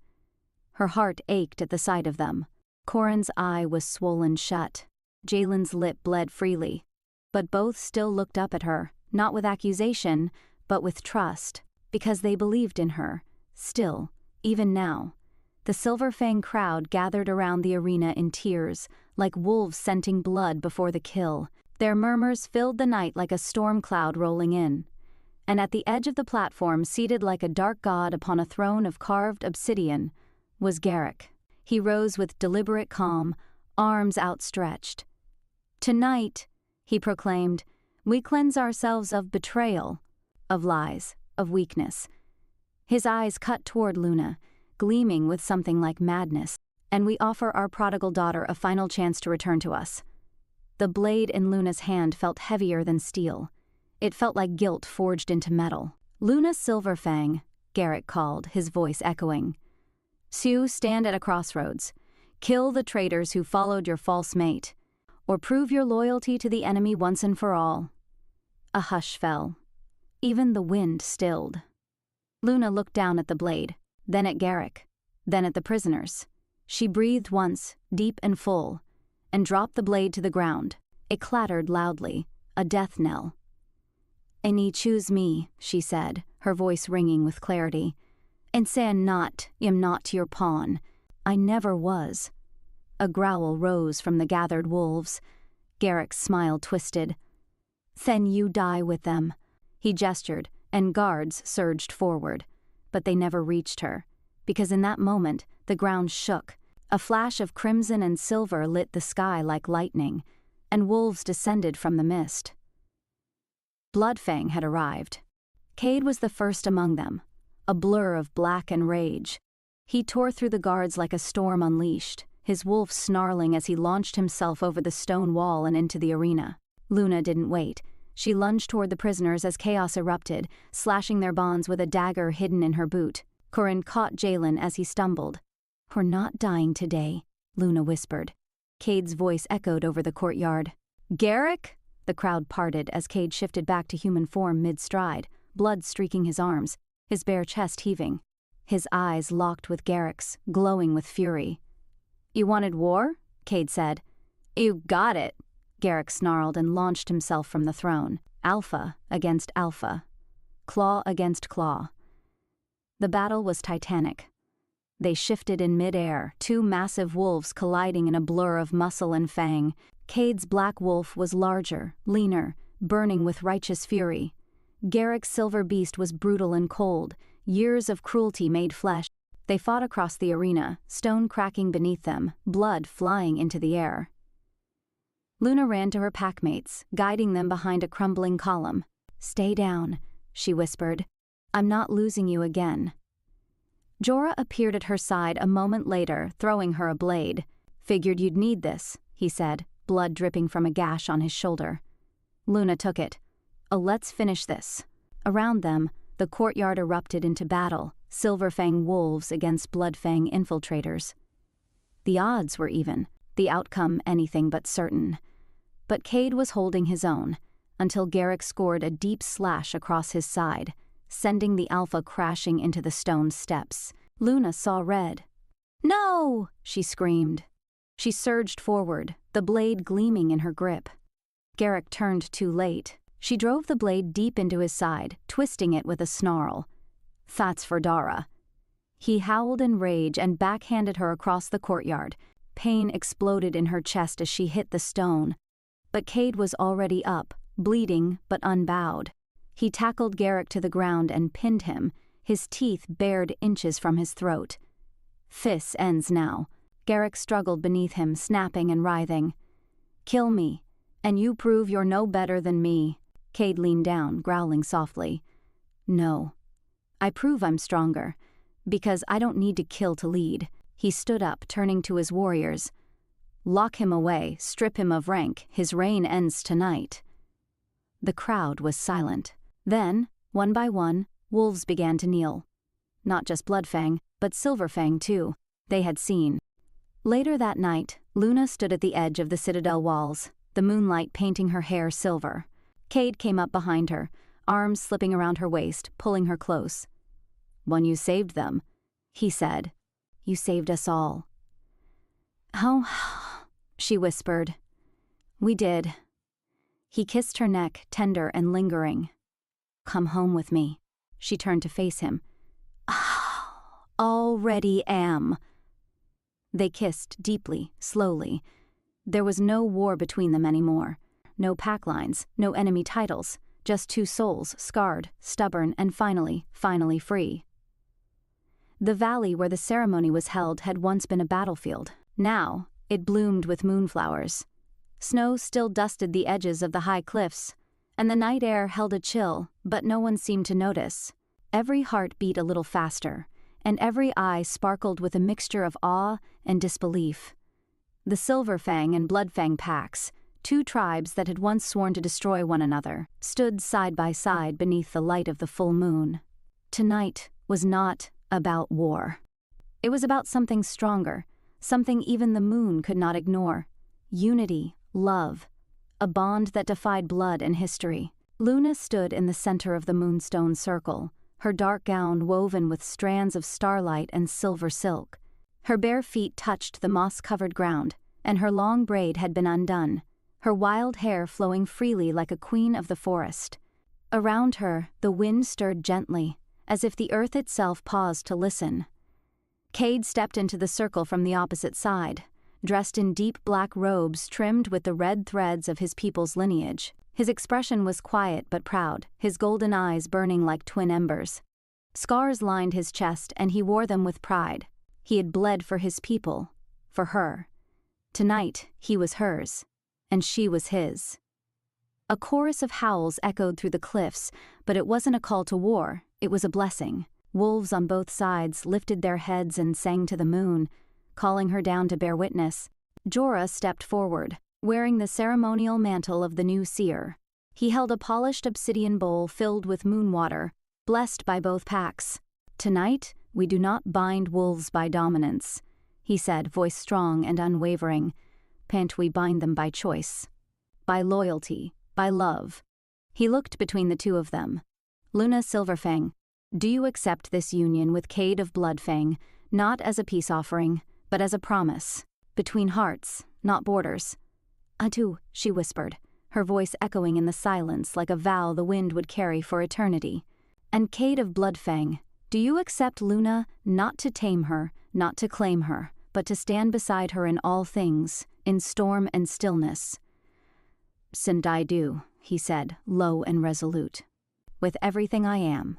Her heart ached at the sight of them. Corin's eye was swollen shut. Jalen's lip bled freely. But both still looked up at her, not with accusation, but with trust, because they believed in her, still, even now. The Silverfang crowd gathered around the arena in tears, like wolves scenting blood before the kill. Their murmurs filled the night like a storm cloud rolling in. And at the edge of the platform, seated like a dark god upon a throne of carved obsidian, was Garrick. He rose with deliberate calm, arms outstretched. "Tonight," he proclaimed, "we cleanse ourselves of betrayal, of lies, of weakness." His eyes cut toward Luna, gleaming with something like madness. "And we offer our prodigal daughter a final chance to return to us." The blade in Luna's hand felt heavier than steel. It felt like guilt forged into metal. "Luna Silverfang," Garrick called, his voice echoing. "Sioux, stand at a crossroads. Kill the traitors who followed your false mate, or prove your loyalty to the enemy once and for all." A hush fell. Even the wind stilled. Luna looked down at the blade, then at Garrick, then at the prisoners. She breathed once, deep and full, and dropped the blade to the ground. It clattered loudly, a death knell. "And ye choose me," she said, her voice ringing with clarity. "And say not, am not your pawn. I never was." A growl rose from the gathered wolves. Garrick's smile twisted. "Then you die with them." He gestured, and guards surged forward. But they never reached her, because in that moment the ground shook. A flash of crimson and silver lit the sky like lightning, and wolves descended from the mist. Bloodfang had arrived. Cade was the first among them, a blur of black and rage. He tore through the guards like a storm unleashed, his wolf snarling as he launched himself over the stone wall and into the arena. Luna didn't wait. She lunged toward the prisoners as chaos erupted, slashing their bonds with a dagger hidden in her boot. Corin caught Jalen as he stumbled. "We're not dying today," Luna whispered. Cade's voice echoed over the courtyard. "Garrick?" The crowd parted as Cade shifted back to human form mid-stride, blood streaking his arms, his bare chest heaving. His eyes locked with Garrick's, glowing with fury. "You wanted war?" Cade said. "You got it," Garrick snarled and launched himself from the throne. Alpha against alpha. Claw against claw. The battle was titanic. They shifted in mid-air, two massive wolves colliding in a blur of muscle and fang. Cade's black wolf was larger, leaner, burning with righteous fury. Garrick's silver beast was brutal and cold, years of cruelty made flesh. They fought across the arena, stone cracking beneath them, blood flying into the air. Luna ran to her packmates, guiding them behind a crumbling column. "Stay down," she whispered. "I'm not losing you again." Jorah appeared at her side a moment later, throwing her a blade. "Figured you'd need this," he said, blood dripping from a gash on his shoulder. Luna took it. "Oh, let's finish this." Around them, the courtyard erupted into battle, Silverfang wolves against Bloodfang infiltrators. The odds were even, the outcome anything but certain. But Cade was holding his own, until Garrick scored a deep slash across his side, sending the alpha crashing into the stone steps. Luna saw red. "No!" she screamed. She surged forward, the blade gleaming in her grip. Garrick turned too late. She drove the blade deep into his side, twisting it with a snarl. "That's for Dara." He howled in rage and backhanded her across the courtyard. Pain exploded in her chest as she hit the stone. But Cade was already up, bleeding but unbowed. He tackled Garrick to the ground and pinned him, his teeth bared inches from his throat. "This ends now." Garrick struggled beneath him, snapping and writhing. "Kill me, and you prove you're no better than me." Cade leaned down, growling softly. "No. I prove I'm stronger, because I don't need to kill to lead." He stood up, turning to his warriors. "Lock him away, strip him of rank, his reign ends tonight." The crowd was silent. Then, one by one, wolves began to kneel. Not just Bloodfang, but Silverfang too. They had seen. Later that night, Luna stood at the edge of the citadel walls, the moonlight painting her hair silver. Cade came up behind her, arms slipping around her waist, pulling her close. "When you saved them," he said, "you saved us all." "Oh," she whispered. "We did." He kissed her neck, tender and lingering. "Come home with me." She turned to face him. "Already am." They kissed deeply, slowly. There was no war between them anymore. No pack lines, no enemy titles, just two souls, scarred, stubborn, and finally free. The valley where the ceremony was held had once been a battlefield. Now, it bloomed with moonflowers. Snow still dusted the edges of the high cliffs, and the night air held a chill, but no one seemed to notice. Every heart beat a little faster, and every eye sparkled with a mixture of awe and disbelief. The Silverfang and Bloodfang packs, two tribes that had once sworn to destroy one another, stood side by side beneath the light of the full moon. Tonight was not about war. It was about something stronger, something even the moon could not ignore. Unity, love, a bond that defied blood and history. Luna stood in the center of the moonstone circle, her dark gown woven with strands of starlight and silver silk. Her bare feet touched the moss-covered ground, and her long braid had been undone, her wild hair flowing freely like a queen of the forest. Around her, the wind stirred gently, as if the earth itself paused to listen. Cade stepped into the circle from the opposite side, dressed in deep black robes trimmed with the red threads of his people's lineage. His expression was quiet but proud, his golden eyes burning like twin embers. Scars lined his chest, and he wore them with pride. He had bled for his people, for her. Tonight, he was hers, and she was his. A chorus of howls echoed through the cliffs, but it wasn't a call to war, it was a blessing. Wolves on both sides lifted their heads and sang to the moon, calling her down to bear witness. Jorah stepped forward, wearing the ceremonial mantle of the new seer. He held a polished obsidian bowl filled with moon water, blessed by both packs. "Tonight, we do not bind wolves by dominance," he said, voice strong and unwavering. "Pant we bind them by choice. By loyalty, by love." He looked between the two of them. "Luna Silverfang, do you accept this union with Kade of Bloodfang, not as a peace offering, but as a promise, between hearts, not borders?" "I do," she whispered, her voice echoing in the silence like a vow the wind would carry for eternity. "And Kade of Bloodfang, do you accept Luna not to tame her, not to claim her, but to stand beside her in all things, in storm and stillness?" "Sin I do," he said, low and resolute. "With everything I am."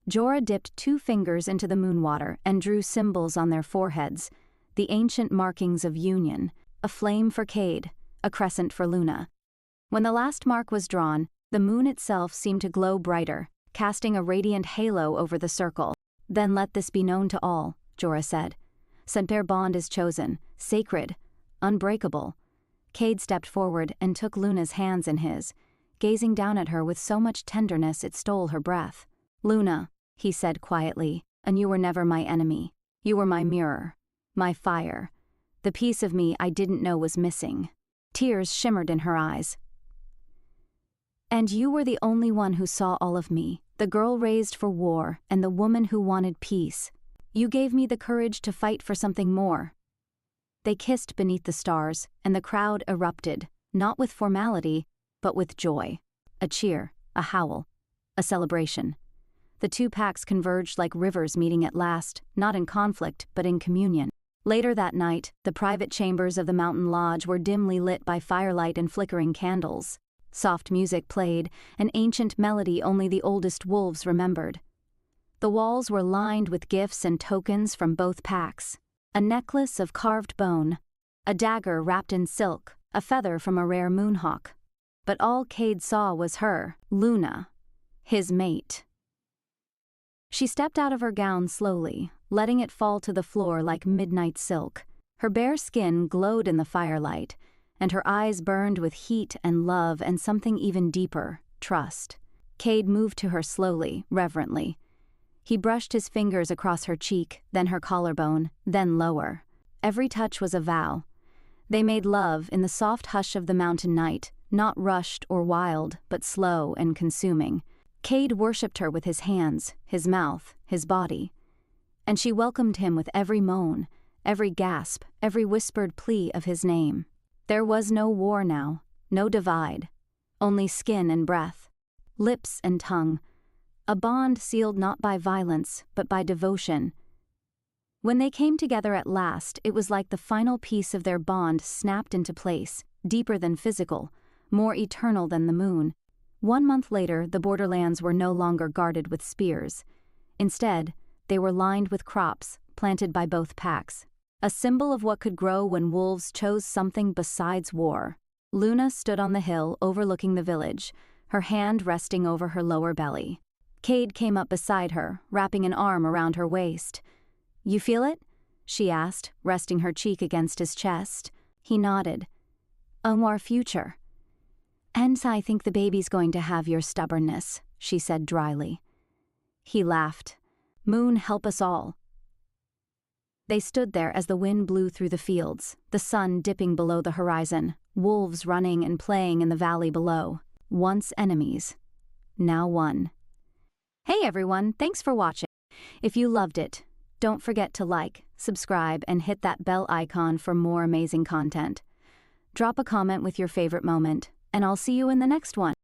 Jorah dipped 2 fingers into the moonwater and drew symbols on their foreheads, the ancient markings of union, a flame for Cade, a crescent for Luna. When the last mark was drawn, the moon itself seemed to glow brighter, casting a radiant halo over the circle. Then let this be known to all, Jorah said. Since their bond is chosen, sacred, unbreakable. Cade stepped forward and took Luna's hands in his, gazing down at her with so much tenderness it stole her breath. Luna, he said quietly, and you were never my enemy. You were my mirror, my fire, the piece of me I didn't know was missing. Tears shimmered in her eyes. And you were the only one who saw all of me, the girl raised for war and the woman who wanted peace. You gave me the courage to fight for something more. They kissed beneath the stars, and the crowd erupted, not with formality, but with joy. A cheer, a howl, a celebration. The two packs converged like rivers meeting at last, not in conflict, but in communion. Later that night, the private chambers of the mountain lodge were dimly lit by firelight and flickering candles. Soft music played, an ancient melody only the oldest wolves remembered. The walls were lined with gifts and tokens from both packs. A necklace of carved bone, a dagger wrapped in silk, a feather from a rare moonhawk. But all Cade saw was her, Luna, his mate. She stepped out of her gown slowly, letting it fall to the floor like midnight silk. Her bare skin glowed in the firelight, and her eyes burned with heat and love and something even deeper, trust. Cade moved to her slowly, reverently. He brushed his fingers across her cheek, then her collarbone, then lower. Every touch was a vow. They made love in the soft hush of the mountain night, not rushed or wild, but slow and consuming. Cade worshipped her with his hands, his mouth, his body. And she welcomed him with every moan, every gasp, every whispered plea of his name. There was no war now, no divide, only skin and breath, lips and tongue, a bond sealed not by violence, but by devotion. When they came together at last, it was like the final piece of their bond snapped into place, deeper than physical, more eternal than the moon. 1 month later, the borderlands were no longer guarded with spears. Instead, they were lined with crops, planted by both packs, a symbol of what could grow when wolves chose something besides war. Luna stood on the hill overlooking the village, her hand resting over her lower belly. Cade came up beside her, wrapping an arm around her waist. "You feel it?" she asked, resting her cheek against his chest. He nodded. "Our future." "And I think the baby's going to have your stubbornness," she said dryly. He laughed. "Moon, help us all." They stood there as the wind blew through the fields, the sun dipping below the horizon, wolves running and playing in the valley below. Once enemies, now one. Hey everyone, thanks for watching. If you loved it, don't forget to like, subscribe, and hit that bell icon for more amazing content. Drop a comment with your favorite moment, and I'll see you in the next one.